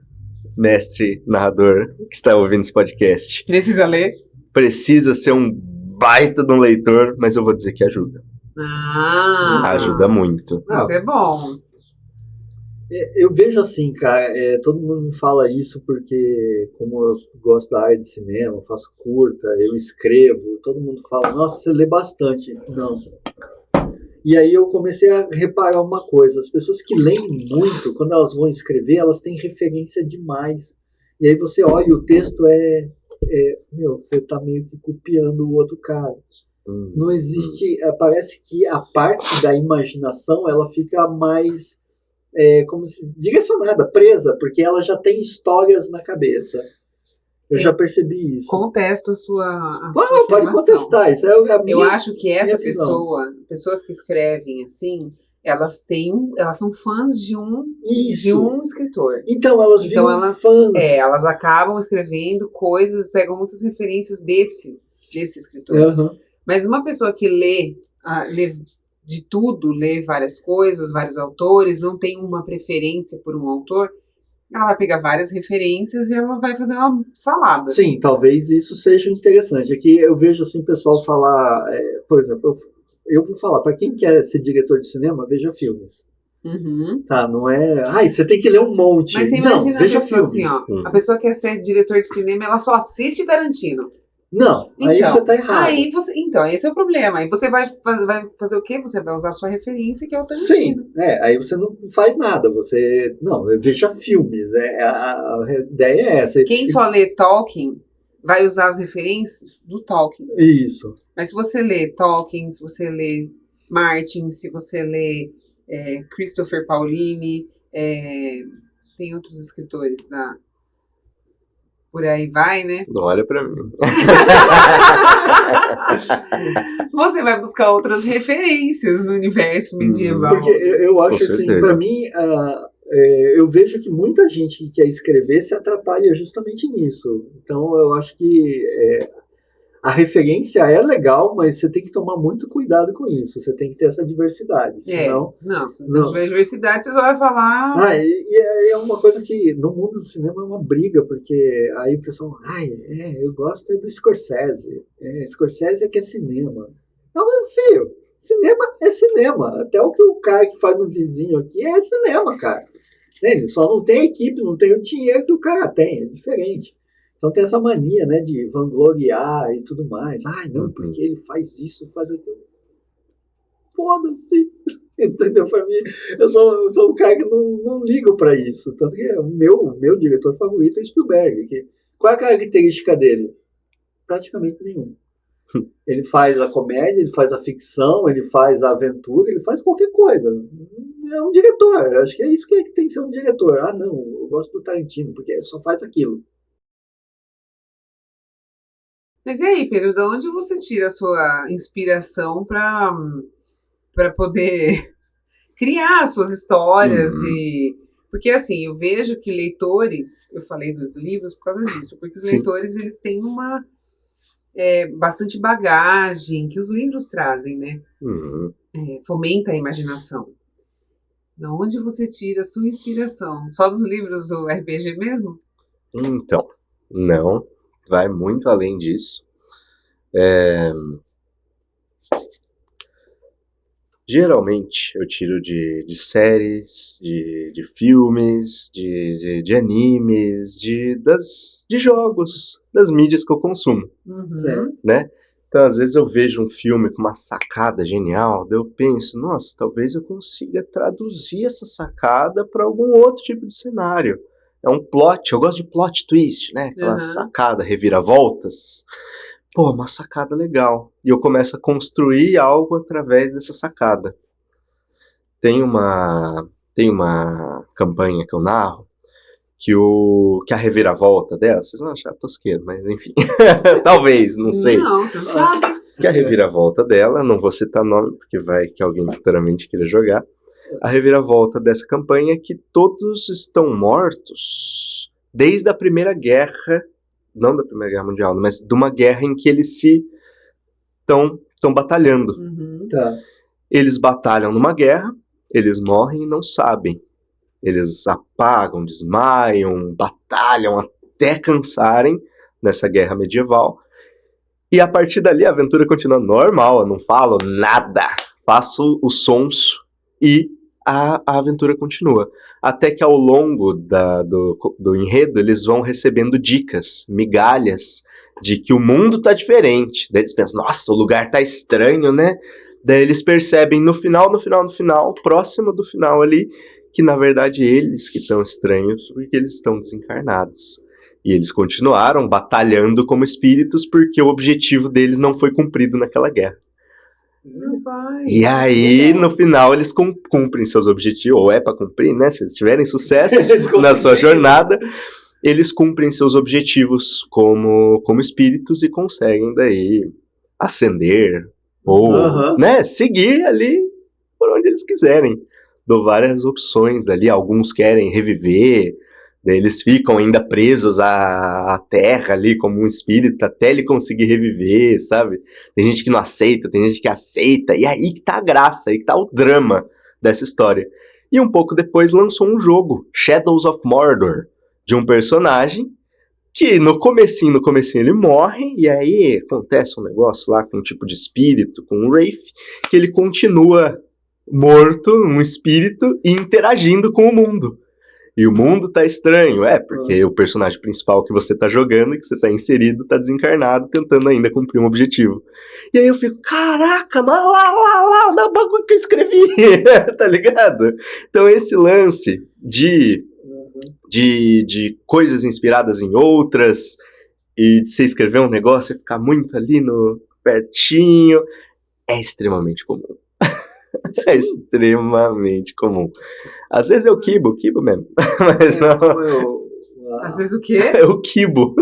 mestre narrador, que está ouvindo esse podcast, precisa ler? Precisa ser um baita de um leitor, mas eu vou dizer que ajuda. Ajuda muito. Isso é bom. Eu vejo assim, cara, todo mundo me fala isso porque, como eu gosto da área de cinema, faço curta, eu escrevo, todo mundo fala, nossa, você lê bastante. Não. E aí eu comecei a reparar uma coisa, as pessoas que leem muito, quando elas vão escrever, elas têm referência demais. E aí você olha, o texto você tá meio que copiando o outro cara. Não existe, parece que a parte da imaginação, ela fica mais... como se direcionada, presa, porque ela já tem histórias na cabeça. Eu já percebi isso. Contesto a sua pode contestar, isso é a minha. Eu acho que pessoas que escrevem assim, elas são fãs de um escritor. Então elas viram fãs. Elas acabam escrevendo coisas, pegam muitas referências desse escritor. Uhum. Mas uma pessoa que lê de tudo, lê várias coisas, vários autores, não tem uma preferência por um autor, Ela vai pegar várias referências e ela vai fazer uma salada. Sim, talvez isso seja interessante. Aqui eu vejo assim o pessoal falar, por exemplo, eu vou falar, para quem quer ser diretor de cinema, veja filmes. Uhum. Tá, não é. Ai, você tem que ler um monte. Mas você não, imagina veja a pessoa filmes. assim, ó. A pessoa quer ser diretor de cinema, ela só assiste Tarantino. Não, aí Então, você tá errado. Então, esse é o problema. Aí você vai fazer o quê? Você vai usar a sua referência, que é o Sim, Tarantino. aí você não faz nada. Você. Não, veja filmes. A ideia é essa. Quem só lê Tolkien vai usar as referências do Tolkien. Isso. Mas se você lê Tolkien, se você lê Martin, se você lê Christopher Paolini, tem outros escritores por aí vai, né? Não olha pra mim. Você vai buscar outras referências no universo medieval. Porque eu acho Com assim, certeza. pra mim, eu vejo que muita gente que quer escrever se atrapalha justamente nisso. Então eu acho que a referência é legal, mas você tem que tomar muito cuidado com isso. Você tem que ter essa diversidade. Senão, se você não tiver diversidade, você só vai falar. E é uma coisa que no mundo do cinema é uma briga, porque aí o pessoal, eu gosto do Scorsese. Scorsese é que é cinema. Não, meu filho, cinema é cinema. Até o que o cara que faz no vizinho aqui é cinema, cara. Entende? Só não tem a equipe, não tem o dinheiro que o cara tem. É diferente. Então tem essa mania, né, de vangloriar e tudo mais. Não, porque ele faz isso, faz aquilo. Foda-se. Entendeu? Pra mim, eu sou um cara que não ligo pra isso. Tanto que o meu diretor favorito é o Spielberg. Qual é a característica dele? Praticamente nenhum. Ele faz a comédia, ele faz a ficção, ele faz a aventura, ele faz qualquer coisa. É um diretor. Eu acho que é isso que tem que ser um diretor. Não, eu gosto do Tarantino, porque ele só faz aquilo. Mas e aí, Pedro, de onde você tira a sua inspiração para poder criar as suas histórias? Porque assim, eu vejo que leitores, eu falei dos livros por causa disso, porque os leitores eles têm uma bastante bagagem que os livros trazem, né? Fomenta a imaginação. De onde você tira a sua inspiração? Só dos livros do RPG mesmo? Então, não. Vai muito além disso. Geralmente eu tiro de séries, de filmes, de animes, de jogos, das mídias que eu consumo, né? Então às vezes eu vejo um filme com uma sacada genial, daí eu penso, nossa, talvez eu consiga traduzir essa sacada para algum outro tipo de cenário. É um plot, eu gosto de plot twist, né? Aquela sacada, reviravoltas. Pô, uma sacada legal. E eu começo a construir algo através dessa sacada. Tem uma campanha que eu narro, que a reviravolta dela, vocês vão achar tosqueiro, mas enfim. Talvez, não sei. Não, você não sabe. Que a reviravolta dela, não vou citar nome, porque vai que alguém futuramente queira jogar. A reviravolta dessa campanha é que todos estão mortos desde a Primeira Guerra, não da Primeira Guerra Mundial, mas de uma guerra em que eles estão batalhando. Tá. Eles batalham numa guerra, eles morrem e não sabem. Eles apagam, desmaiam, batalham até cansarem nessa guerra medieval. E a partir dali a aventura continua normal, eu não falo nada, faço o sonso e a aventura continua. Até que ao longo do enredo eles vão recebendo dicas, migalhas, de que o mundo tá diferente. Daí eles pensam, nossa, o lugar tá estranho, né? Daí eles percebem no final, próximo do final ali, que na verdade eles que estão estranhos porque eles estão desencarnados. E eles continuaram batalhando como espíritos porque o objetivo deles não foi cumprido naquela guerra. E aí, no final, eles cumprem seus objetivos, ou é para cumprir, né? Se eles tiverem sucesso na sua jornada, eles cumprem seus objetivos como espíritos e conseguem daí ascender ou né, seguir ali por onde eles quiserem. Dou várias opções dali, alguns querem reviver, daí eles ficam ainda presos à terra ali como um espírito até ele conseguir reviver, sabe? Tem gente que não aceita, tem gente que aceita, e aí que tá a graça, aí que tá o drama dessa história. E um pouco depois lançou um jogo, Shadows of Mordor, de um personagem que no comecinho ele morre, e aí acontece um negócio lá com um tipo de espírito, com um Wraith, que ele continua morto, um espírito, e interagindo com o mundo. E o mundo tá estranho, porque o personagem principal que você tá jogando, que você tá inserido, tá desencarnado, tentando ainda cumprir um objetivo. E aí eu fico, caraca, lá, o bagulho que eu escrevi, tá ligado? Então esse lance de coisas inspiradas em outras, e de você escrever um negócio e ficar muito ali no pertinho, é extremamente comum. É extremamente comum. Às vezes eu quibo mesmo. Mas não. Às vezes o quê? Eu quibo.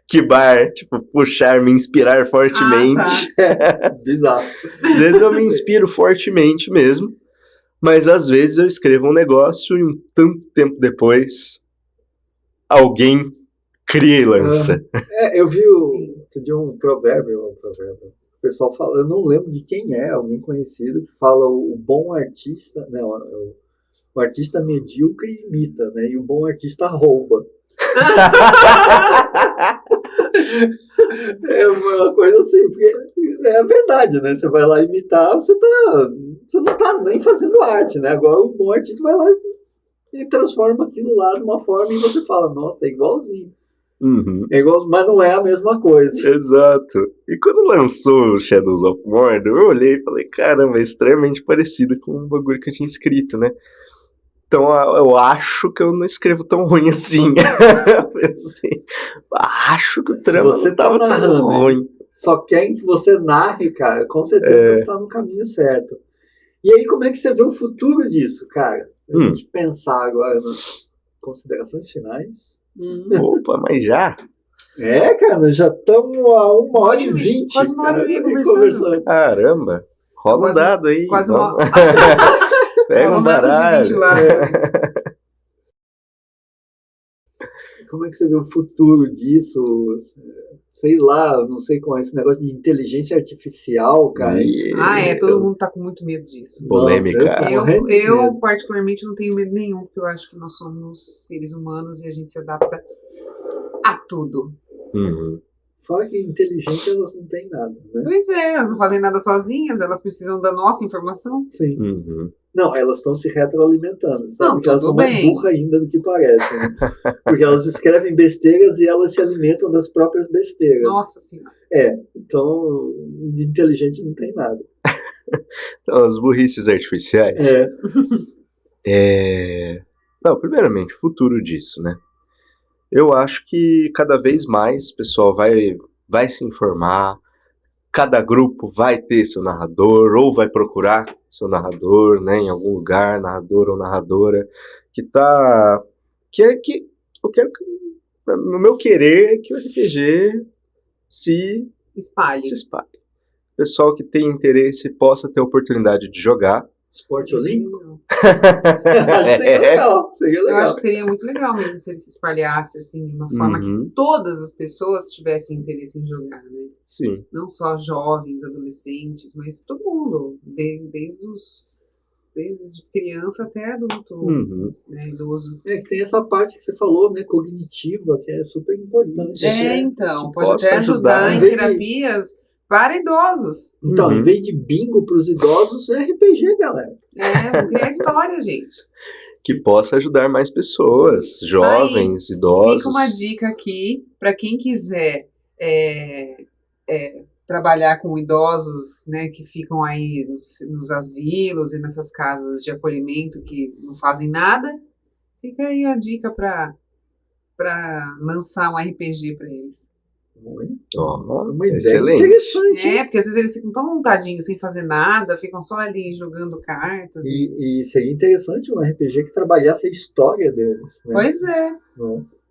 Quibar, tipo, puxar, me inspirar fortemente. Tá. Bizarro. Às vezes eu me inspiro fortemente mesmo. Mas às vezes eu escrevo um negócio e um tanto tempo depois alguém cria e lança. Eu vi outro dia um provérbio. O pessoal fala, eu não lembro de quem é, alguém conhecido, que fala o bom artista, né, o artista medíocre imita, né, e o bom artista rouba. É uma coisa assim, porque é a verdade, né, você vai lá imitar, você não tá nem fazendo arte, né, agora o bom artista vai lá e transforma aquilo lá de uma forma e você fala, nossa, é igualzinho. Uhum. É igual, mas não é a mesma coisa. Exato. E quando lançou Shadows of Mordor, eu olhei e falei, caramba, é extremamente parecido com o bagulho que eu tinha escrito, né? Então eu acho que eu não escrevo tão ruim assim. Eu pensei, acho que o trama você não tava tão ruim. Só quer que você narre, cara, com certeza você está no caminho certo. E aí, como é que você vê o futuro disso, cara? A gente pensar agora nas considerações finais. Opa, mas já? Cara, nós já estamos a 1h20. Quase 1h30 conversando. Caramba, rola um dado aí. Quase vamos. Pega um baralho. Como é que você vê o futuro disso? Sei lá, não sei como é esse negócio de inteligência artificial, cara. Todo mundo tá com muito medo disso. Polêmica. Nossa, eu particularmente não tenho medo nenhum, porque eu acho que nós somos seres humanos e a gente se adapta a tudo. Uhum. Fora que inteligente elas não têm nada, né? Pois é, elas não fazem nada sozinhas, elas precisam da nossa informação. Sim. Uhum. Não, elas estão se retroalimentando, sabe? Não, Porque elas são tudo mais bem. burras ainda do que parecem, né? Porque elas escrevem besteiras e elas se alimentam das próprias besteiras. Nossa Senhora. Então, de inteligente não tem nada. Então, as burrices artificiais. Não, primeiramente, o futuro disso, né? Eu acho que cada vez mais o pessoal vai se informar, cada grupo vai ter seu narrador, ou vai procurar seu narrador, né, em algum lugar, narrador ou narradora, que eu quero que, no meu querer, que o RPG se Espalhe. O pessoal que tem interesse possa ter a oportunidade de jogar. Esporte olímpico? Seria legal. Eu acho que seria muito legal mesmo se ele se espalhasse assim, de uma forma que todas as pessoas tivessem interesse em jogar, né? Sim. Não só jovens, adolescentes, mas todo mundo, desde criança até adulto, né, idoso. Que tem essa parte que você falou, né, cognitiva, que é super importante. Então, pode até ajudar em terapias para idosos. Então, em vez de bingo para os idosos, é RPG, galera. Vamos criar história, gente. Que possa ajudar mais pessoas, jovens, idosos. Fica uma dica aqui para quem quiser trabalhar com idosos, né, que ficam aí nos asilos e nessas casas de acolhimento que não fazem nada. Fica aí a dica para lançar um RPG para eles. Uma ideia excelente. Interessante. Porque às vezes eles ficam tão montadinhos sem fazer nada, ficam só ali jogando cartas. E seria interessante um RPG que trabalhasse a história deles, né? Pois é. Nossa.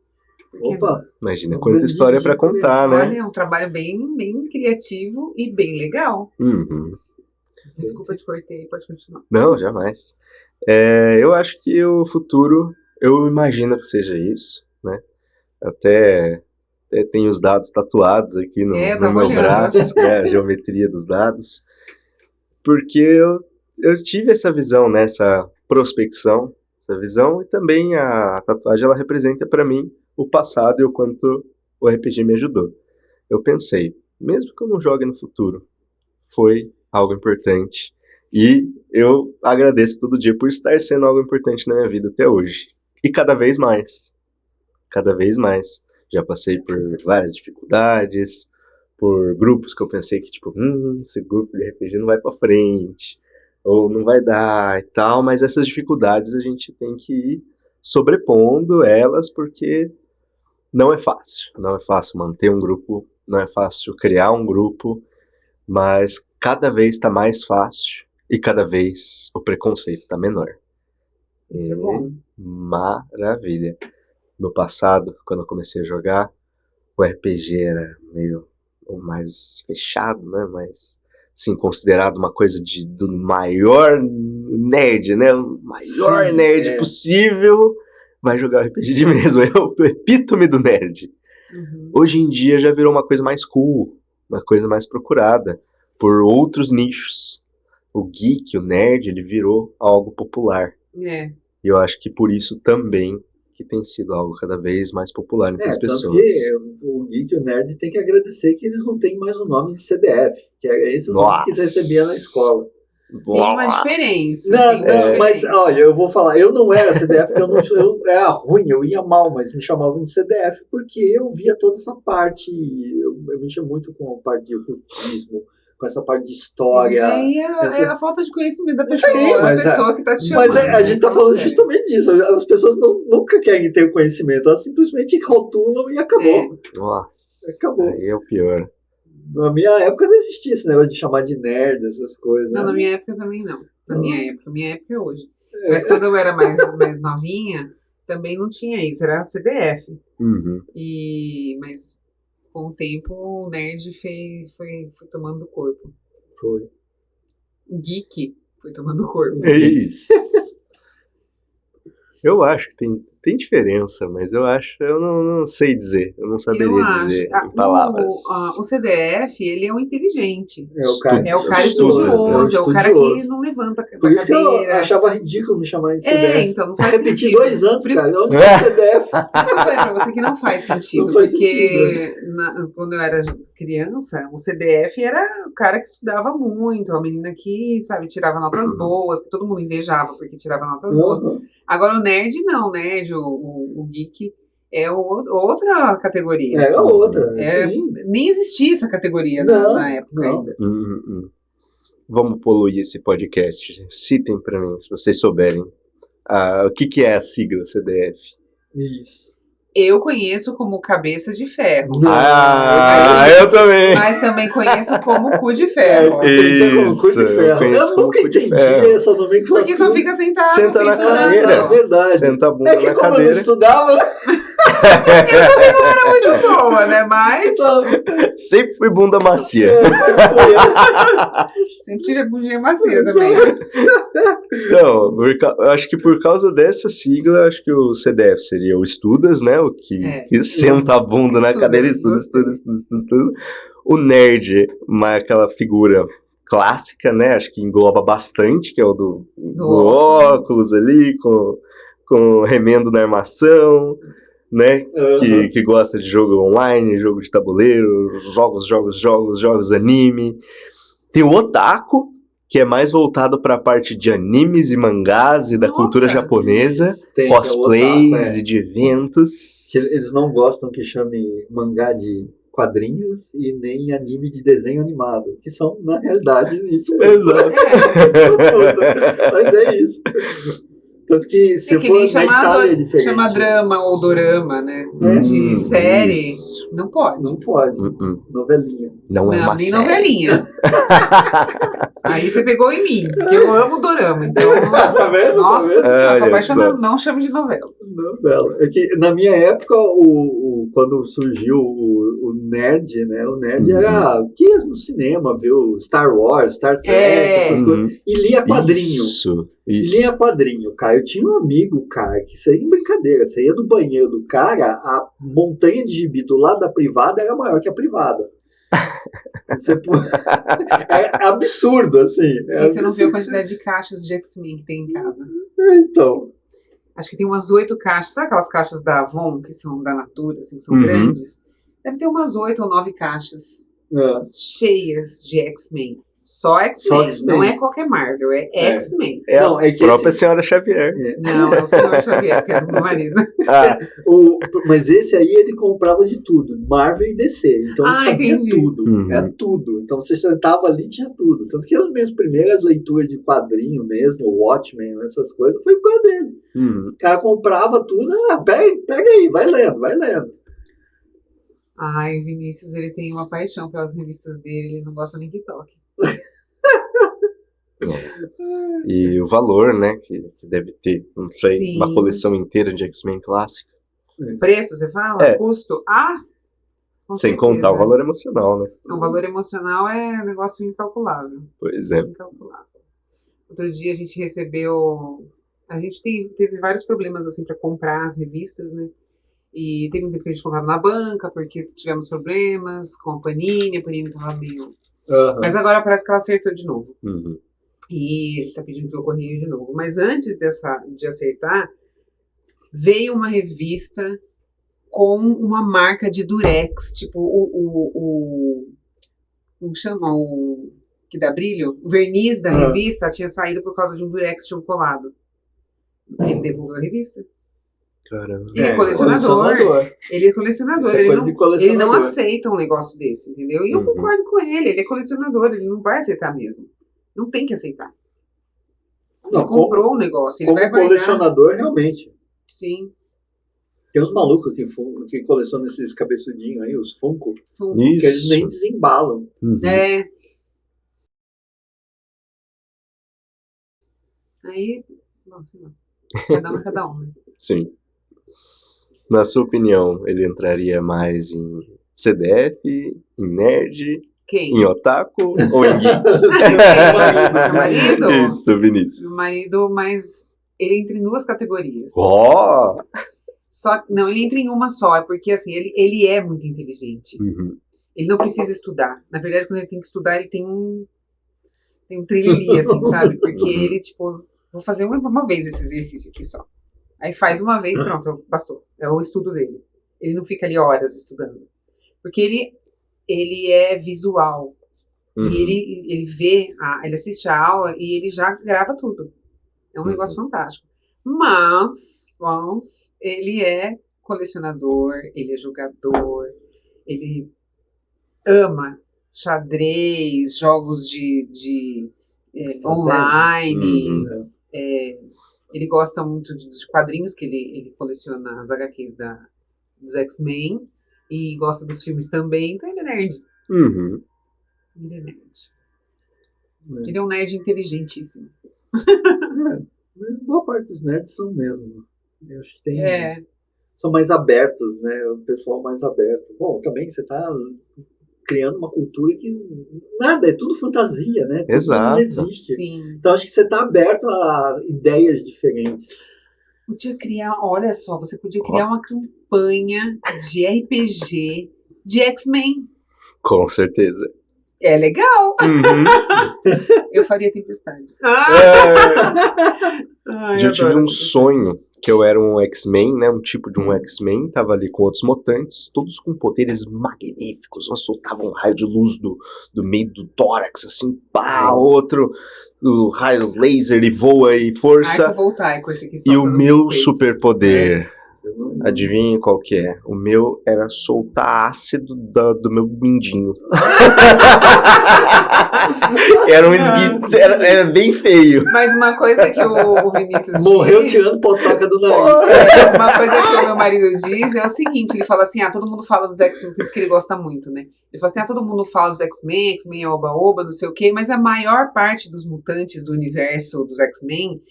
Opa! Imagina quanta história para contar, né? Olha, é um trabalho bem, bem criativo e bem legal. Desculpa, te cortei, pode continuar. Não, jamais. Eu acho que o futuro, eu imagino que seja isso, né? Até tem os dados tatuados aqui no meu braço, né, a geometria dos dados, porque eu tive essa visão, né, prospecção, essa visão, e também a tatuagem ela representa para mim o passado e o quanto o RPG me ajudou. Eu pensei, mesmo que eu não jogue no futuro, foi algo importante. E eu agradeço todo dia por estar sendo algo importante na minha vida até hoje. E cada vez mais. Cada vez mais. Já passei por várias dificuldades, por grupos que eu pensei que, tipo, esse grupo de RPG não vai pra frente, ou não vai dar e tal, mas essas dificuldades a gente tem que ir sobrepondo elas, porque não é fácil. Não é fácil manter um grupo, não é fácil criar um grupo, mas cada vez está mais fácil e cada vez o preconceito está menor. Isso é bom. Maravilha. No passado, quando eu comecei a jogar, o RPG era meio mais fechado, né? Mas, assim, considerado uma coisa do maior nerd, né? O maior nerd possível vai jogar RPG de mesa. É o epítome do nerd. Hoje em dia já virou uma coisa mais cool, uma coisa mais procurada por outros nichos. O geek, o nerd, ele virou algo popular. E eu acho que por isso também que tem sido algo cada vez mais popular entre as pessoas. Tanto que o geek e o nerd tem que agradecer que eles não têm mais o nome de CDF, que é esse o nome que eles recebiam na escola. Tem uma diferença. Não, mas olha, eu vou falar, eu não era CDF, eu era ruim, eu ia mal, mas me chamavam de CDF porque eu via toda essa parte, eu mexia muito com a parte de ocultismo, com essa parte de história. Mas aí é a falta de conhecimento da pessoa, a pessoa que tá te chamando. Mas a gente tá falando justamente disso, as pessoas nunca querem ter o conhecimento, elas simplesmente rotulam e acabou. Nossa, acabou. Aí é o pior. Na minha época não existia esse negócio de chamar de nerd, essas coisas. Não, né? na minha época também não. Minha época é hoje. Mas quando eu era mais novinha, também não tinha isso, era CDF. Mas com o tempo o nerd foi tomando corpo. Foi. O geek foi tomando corpo. É isso. Eu acho que tem diferença, mas eu não sei dizer, eu não saberia dizer em palavras. O CDF, ele é um inteligente. É o cara estudioso, é o cara que não levanta da Por isso cadeira. que eu achava ridículo me chamar de CDF. Então não faz Repeti sentido. 2 anos, Por isso- cara, onde é CDF? Mas eu falei pra você que não faz sentido, Não faz porque quando eu era criança, o CDF era o cara que estudava muito, a menina que, sabe, tirava notas boas, que todo mundo invejava porque tirava notas boas. Agora o nerd não, o geek é outra categoria. É outra, sim. Nem existia essa categoria na época ainda. Vamos poluir esse podcast. Citem pra mim, se vocês souberem. O que é a sigla CDF? Isso. Eu conheço como cabeça de ferro. Eu também. Mas também conheço como cu de ferro. Como cu de ferro. Eu nunca entendi essa nomenclatura. Porque só fica sentado. Senta na cadeira. É verdade. Senta a bunda É que na como cadeira. eu não estudava... Eu também não era muito boa, né? Mas... Sempre fui bunda macia. Sempre tive a bundinha macia também. Então, eu acho que por causa dessa sigla, acho que o CDF seria o Estudas, né? O que senta a bunda na cadeira e estuda. O nerd, aquela figura clássica, né? Acho que engloba bastante, que é o do óculos ali, com remendo na armação, né? Que gosta de jogo online, jogo de tabuleiro, jogos, anime. Tem o otaku, que é mais voltado para a parte de animes e mangás e da cultura japonesa, cosplays e de eventos. Eles não gostam que chame mangá de quadrinhos e nem anime de desenho animado, que são, na realidade, isso mesmo. Exato. Mas é isso. Tanto que se que for nem na Itália é diferente. chama drama ou dorama, né? De série. Isso. Não pode. Não pode. Novelinha. Não é uma nem série. novelinha. Aí você pegou em mim, porque eu amo dorama. Então, Tá vendo? nossa, Olha sou apaixonada. só. Não chame de novela. Novela. É que na minha época, quando surgiu o nerd, né? O nerd era que ia no cinema, viu? Star Wars, Star Trek, essas coisas. E lia quadrinho. Isso. Lia quadrinho, cara. Eu tinha um amigo, cara, que saía em brincadeira. Saía do banheiro do cara, a montanha de gibi do lado da privada era maior que a privada. É absurdo, assim. Você não viu a quantidade de caixas de X-Men que tem em casa. Então. Acho que tem umas 8 caixas. Sabe aquelas caixas da Avon, que são da Natura, assim, que são grandes? Deve ter umas 8 ou 9 caixas cheias de X-Men. Só X-Men. Não é qualquer Marvel, é X-Men. É a própria Senhora Xavier. Não, é o Senhor Xavier, que é do meu marido. Mas esse aí ele comprava de tudo, Marvel e DC. Então ele sabia tudo. É tudo. Então você sentava ali e tinha tudo. Tanto que as minhas primeiras leituras de quadrinho mesmo, o Watchmen, essas coisas, foi por causa dele. O cara comprava tudo, pega aí, vai lendo. Ai, Vinícius, ele tem uma paixão pelas revistas dele, ele não gosta nem que toque. E o valor, né, que deve ter, não sei, Sim. uma coleção inteira de X-Men clássica. Preço, você fala? Custo? Sem contar o valor emocional, né? O valor emocional é um negócio incalculável. Pois é. Incalculável. Outro dia a gente recebeu... A gente teve vários problemas, assim, para comprar as revistas, né? E teve um tempo que a gente comprava na banca, porque tivemos problemas com a Panini tava meio... Mas agora parece que ela acertou de novo. E a gente tá pedindo pelo correio de novo. Mas antes de acertar, veio uma revista com uma marca de durex, tipo como chama? O que dá brilho? O verniz da revista tinha saído por causa de um durex que tinha colado. Ele devolveu a revista. Caramba. Ele é colecionador. Ele é colecionador. Ele não aceita um negócio desse, entendeu? E eu concordo com ele. Ele é colecionador. Ele não vai aceitar mesmo. Não tem que aceitar. Ele comprou um negócio. Ele vai guardar. Colecionador, realmente. Sim. Tem uns malucos que colecionam esses cabeçudinhos aí, os Funko. Isso. Que eles nem desembalam. Aí, não sei lá. Cada um, né? Sim. Na sua opinião, ele entraria mais em CDF, em nerd, Quem? em otaku ou em geek? Meu marido? Isso, Vinícius. Meu marido, mas ele entra em 2 categorias. Não, ele entra em uma só, porque assim, ele é muito inteligente. Ele não precisa estudar. Na verdade, quando ele tem que estudar, ele tem um trilili, assim, sabe? Porque ele, tipo, vou fazer uma vez esse exercício aqui só. Aí faz uma vez, pronto, bastou. É o estudo dele. Ele não fica ali horas estudando. Porque ele é visual. E ele vê, ele assiste a aula e ele já grava tudo. É um negócio fantástico. Mas ele é colecionador, ele é jogador, ele ama xadrez, jogos de online. Ele gosta muito dos quadrinhos, que ele coleciona as HQs dos X-Men, e gosta dos filmes também, então ele é nerd. Ele é nerd. Ele é um nerd inteligentíssimo. Mas boa parte dos nerds são mesmo. Eu acho que são mais abertos, né? O pessoal mais aberto. Bom, também você tá criando uma cultura que nada, é tudo fantasia, né? Tudo Exato. Não existe. Sim. Então acho que você tá aberto a ideias diferentes. Podia criar, olha só, você podia criar uma campanha de RPG de X-Men. Com certeza. É legal. Eu faria Tempestade. Já tive um sonho que eu era um X-Men, né? Um tipo de um X-Men, tava ali com outros mutantes, todos com poderes magníficos. Um soltava um raio de luz do meio do tórax, assim, pá, outro, o raios laser e voa e força. Fotovoltaico, esse aqui e o meu superpoder, adivinha qual que é? O meu era soltar ácido do meu mindinho. Era um esguicho, era bem feio. Mas uma coisa que o Vinícius morreu diz, tirando potoca do nariz. uma coisa que o meu marido diz é o seguinte, ele fala assim, todo mundo fala dos X-Men, por isso que ele gosta muito, né? Ele fala assim, todo mundo fala dos X-Men, X-Men é oba-oba, não sei o quê, mas a maior parte dos mutantes do universo dos X-Men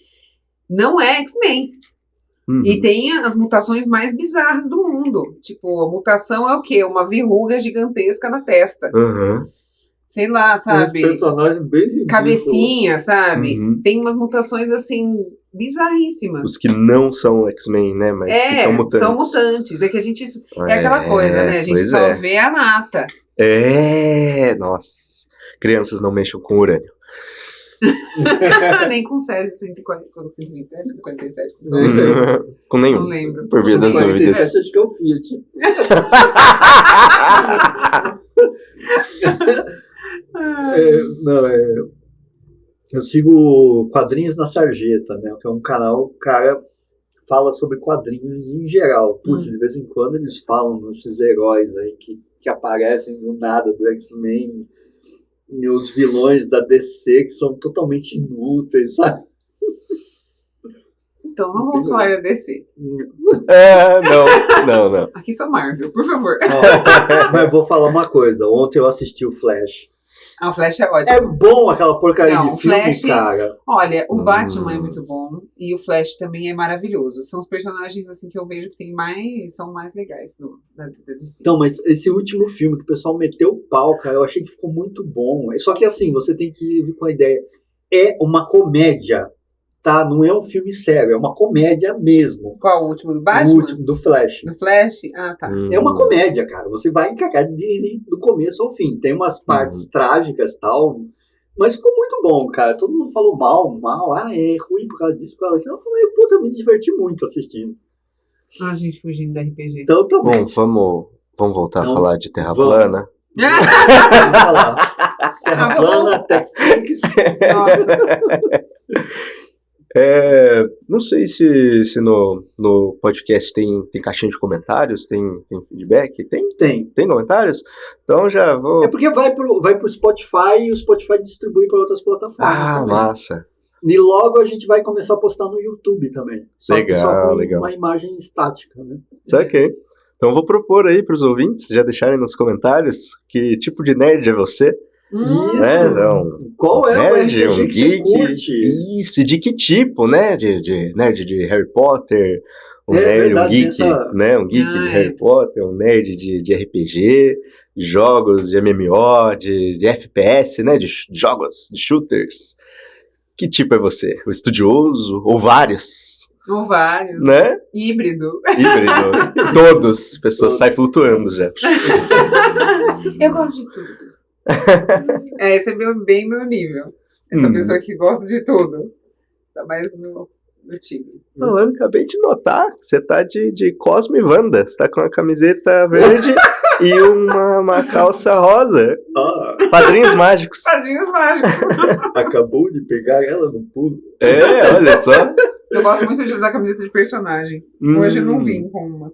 não é X-Men. E tem as mutações mais bizarras do mundo. Tipo, a mutação é o quê? Uma verruga gigantesca na testa. Sei lá, sabe? Personagem bem ridículo. Cabecinha, sabe? Tem umas mutações, assim, bizarríssimas. Os que não são X-Men, né? Mas que são mutantes. São mutantes. É que a gente... É aquela coisa, né? A gente só vê a nata. Nossa. Crianças não mexam com urânio. Nem com Césio 140, com 127, 147. Com nenhum. Não lembro. Por via das 47, dúvidas. acho que é o Fiat. Eu sigo Quadrinhos na Sarjeta, né? Que é um canal, cara, fala sobre quadrinhos em geral. Putz, de vez em quando eles falam desses heróis aí que aparecem do nada do X-Men e os vilões da DC que são totalmente inúteis, sabe? Então não vamos falar da DC. Não. Aqui só Marvel, por favor. Mas vou falar uma coisa. Ontem eu assisti o Flash. O Flash é ótimo. É bom aquela porcaria Não, de filme, Flash, cara. Olha, o Batman é muito bom e o Flash também é maravilhoso. São os personagens assim que eu vejo que são mais legais da DC. Então, mas esse último filme que o pessoal meteu o pau, cara, eu achei que ficou muito bom. Só que assim, você tem que vir com a ideia. É uma comédia, tá? Não é um filme sério, é uma comédia mesmo. Qual o último do Batman? O último, do Flash. Do Flash? Ah, tá. É uma comédia, cara. Você vai encarar do começo ao fim. Tem umas partes trágicas e tal, mas ficou muito bom, cara. Todo mundo falou mal. É ruim por causa disso, por causa daquilo. Eu falei, puta, eu me diverti muito assistindo. A gente fugindo da RPG. Então, tá bom. Bom, vamos voltar a falar de Terra vamos. plana. Vamos falar. Terra plana, Technics. Nossa. Não sei se no podcast tem caixinha de comentários, tem feedback? Tem comentários? Então já vou... É porque vai pro Spotify e o Spotify distribui para outras plataformas também. Massa. E logo a gente vai começar a postar no YouTube também. Só com Legal. uma imagem estática, né? Ok. Então vou propor aí para os ouvintes já deixarem nos comentários que tipo de nerd é você. Isso. Né? Então, qual é o RPG que geek, você curte? Isso, de que tipo, né? De nerd de Harry Potter, um geek, né? Um geek de Harry Potter, um nerd de RPG, jogos de MMO, de FPS, né? De jogos, de shooters. Que tipo é você? O estudioso ou vários? Ou vários. Né? Híbrido. Todos. Pessoas saem flutuando já. Eu gosto de tudo. Esse é bem meu nível. Essa pessoa que gosta de tudo. Tá mais no time. Falando, acabei de notar que você tá de Cosmo e Wanda. Você tá com uma camiseta verde e uma calça rosa. Padrinhos mágicos. Padrinhos mágicos. Acabou de pegar ela no pulo. Olha só. Eu gosto muito de usar camiseta de personagem. Hoje eu não vim com uma.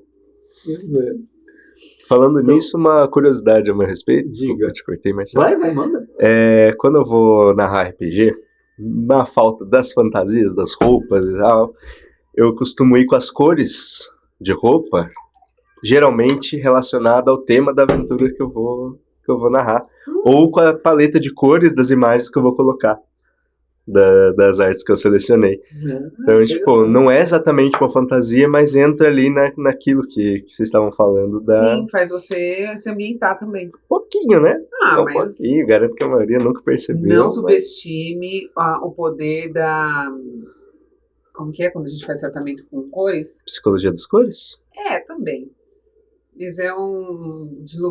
Falando nisso, uma curiosidade a meu respeito. Desculpa, eu te cortei, Marcelo. Vai, manda. Quando eu vou narrar RPG, na falta das fantasias, das roupas e tal, eu costumo ir com as cores de roupa, geralmente relacionada ao tema da aventura que eu vou narrar. Ou com a paleta de cores das imagens que eu vou colocar. Das artes que eu selecionei. Então, tipo, não é exatamente uma fantasia, mas entra ali naquilo que vocês estavam falando. Sim, faz você se ambientar também. Um pouquinho, né? Mas pouquinho, garanto que a maioria nunca percebeu. Não subestime o poder da... Como que é quando a gente faz tratamento com cores? Psicologia das cores? Também. Mas é de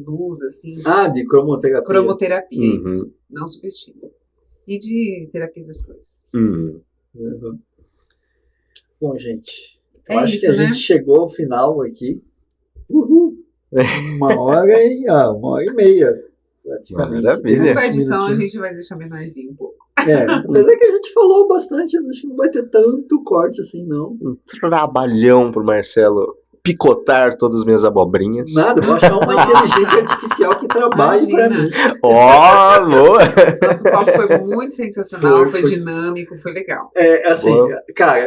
luz, assim. De cromoterapia. Cromoterapia, isso. Não subestime. E de terapia das cores. Bom, gente, eu acho isso, que a gente chegou ao final aqui. Uhul! 1h30, praticamente. Maravilha. Mas com a edição a gente vai deixar menorzinho um pouco. Apesar que a gente falou bastante, acho que não vai ter tanto corte assim, não. Um trabalhão pro Marcelo picotar todas as minhas abobrinhas. Nada, vou achar uma inteligência artificial que trabalhe pra mim. Boa! Nosso papo foi muito sensacional, foi dinâmico, foi legal. Cara,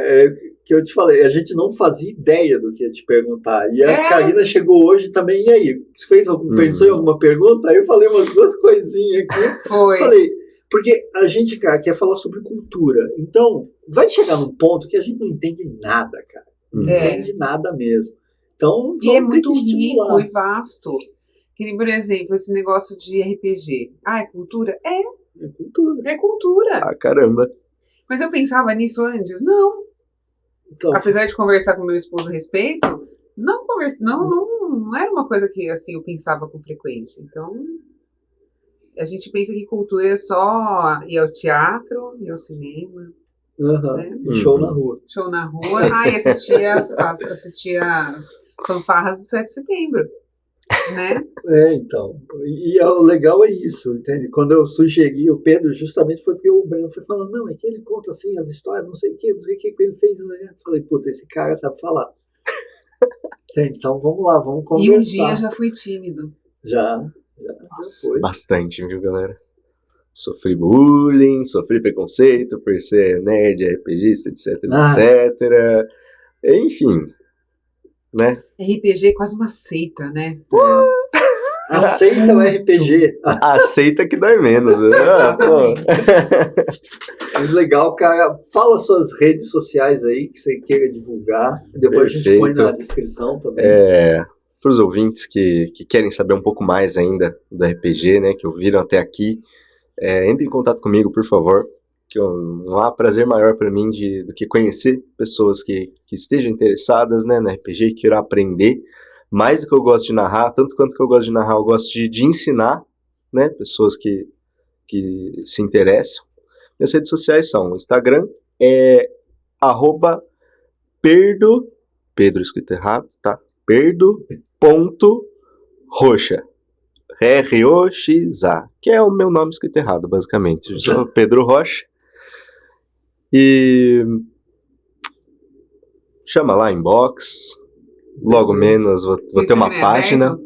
que eu te falei, a gente não fazia ideia do que ia te perguntar. E a Karina chegou hoje também, e aí? Você pensou em alguma pergunta? Aí eu falei umas duas coisinhas aqui. Falei, porque a gente, cara, quer falar sobre cultura. Então, vai chegar num ponto que a gente não entende nada, cara. Não entende nada mesmo. Então, e é muito rico e vasto. Que nem, por exemplo, esse negócio de RPG. É cultura? É cultura. É cultura. Caramba. Mas eu pensava nisso antes? Não. Então, apesar de conversar com meu esposo a respeito, não não era uma coisa que assim eu pensava com frequência. Então, a gente pensa que cultura é só ir ao teatro, ir ao cinema, né? Show na rua. Show na rua. E assistir as fanfarras do 7 de setembro, né? Então. E o legal é isso, entende? Quando eu sugeri o Pedro, justamente foi porque o Breno foi falando, não, é que ele conta assim as histórias, não sei o que ele fez. Né? Eu falei, puta, esse cara sabe falar. Então vamos lá, vamos conversar. E um dia já fui tímido. Já foi. Bastante, viu, galera? Sofri bullying, sofri preconceito por ser nerd, RPGista, etc, etc. Enfim, né? RPG é quase uma seita, né? Aceita o RPG. Aceita que dói menos. Exatamente. Mas legal, cara. Fala suas redes sociais aí que você queira divulgar. Depois Perfeito. A gente põe na descrição também. Para os ouvintes que querem saber um pouco mais ainda do RPG, né, que ouviram até aqui, entre em contato comigo, por favor, que não há prazer maior para mim do que conhecer pessoas que estejam interessadas, né, no RPG e queiram aprender. Mais do que eu gosto de narrar, tanto quanto que eu gosto de narrar, eu gosto de ensinar, né, pessoas que se interessam. Minhas redes sociais são: o Instagram é @perdo, Pedro escrito errado, tá? Perdo.roxa. R-O-X-A, que é o meu nome escrito errado, basicamente. Eu sou Pedro Rocha. E chama lá, inbox. Logo menos vou ter uma página.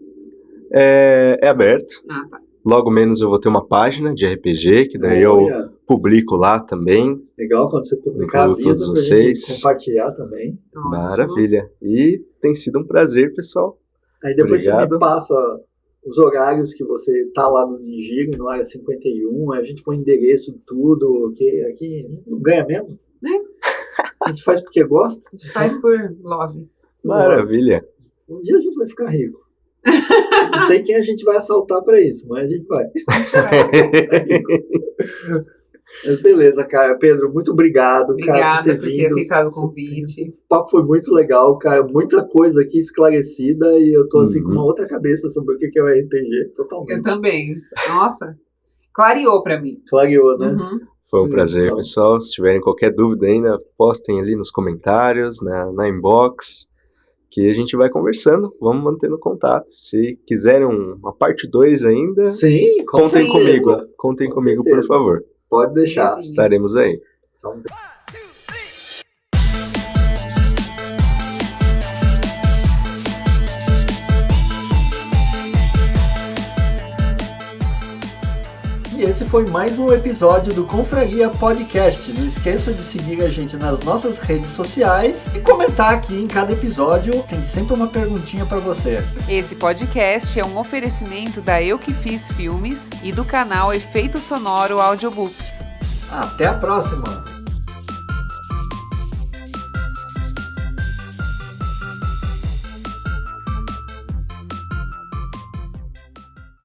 É aberto. Tá. Logo menos eu vou ter uma página de RPG, que daí eu publico lá também. Legal, quando você publicar, avisa pra gente compartilhar também. Maravilha. E tem sido um prazer, pessoal. Aí depois você me passa os horários que você tá lá no Nigiri, no área 51, aí a gente põe endereço de tudo, que aqui não ganha mesmo. A gente faz porque gosta. A gente faz por love. Maravilha. Um dia a gente vai ficar rico. Não sei quem a gente vai assaltar pra isso, mas a gente vai. Mas beleza, cara. Pedro, muito obrigado. Obrigada por ter aceitado o convite. O papo foi muito legal, cara. Muita coisa aqui esclarecida e eu tô assim com uma outra cabeça sobre o que é o RPG. Totalmente. Eu também. Nossa. Clareou pra mim. Clareou, né? Foi um prazer, pessoal. Se tiverem qualquer dúvida ainda, postem ali nos comentários, na inbox, que a gente vai conversando, vamos mantendo contato. Se quiserem uma parte 2 ainda, sim, contem comigo. Contem comigo, por favor. Pode deixar. Estaremos aí. Então... E esse foi mais um episódio do Confraria Podcast. Não esqueça de seguir a gente nas nossas redes sociais e comentar aqui em cada episódio. Tem sempre uma perguntinha para você. Esse podcast é um oferecimento da Eu Que Fiz Filmes e do canal Efeito Sonoro Audiobooks. Até a próxima!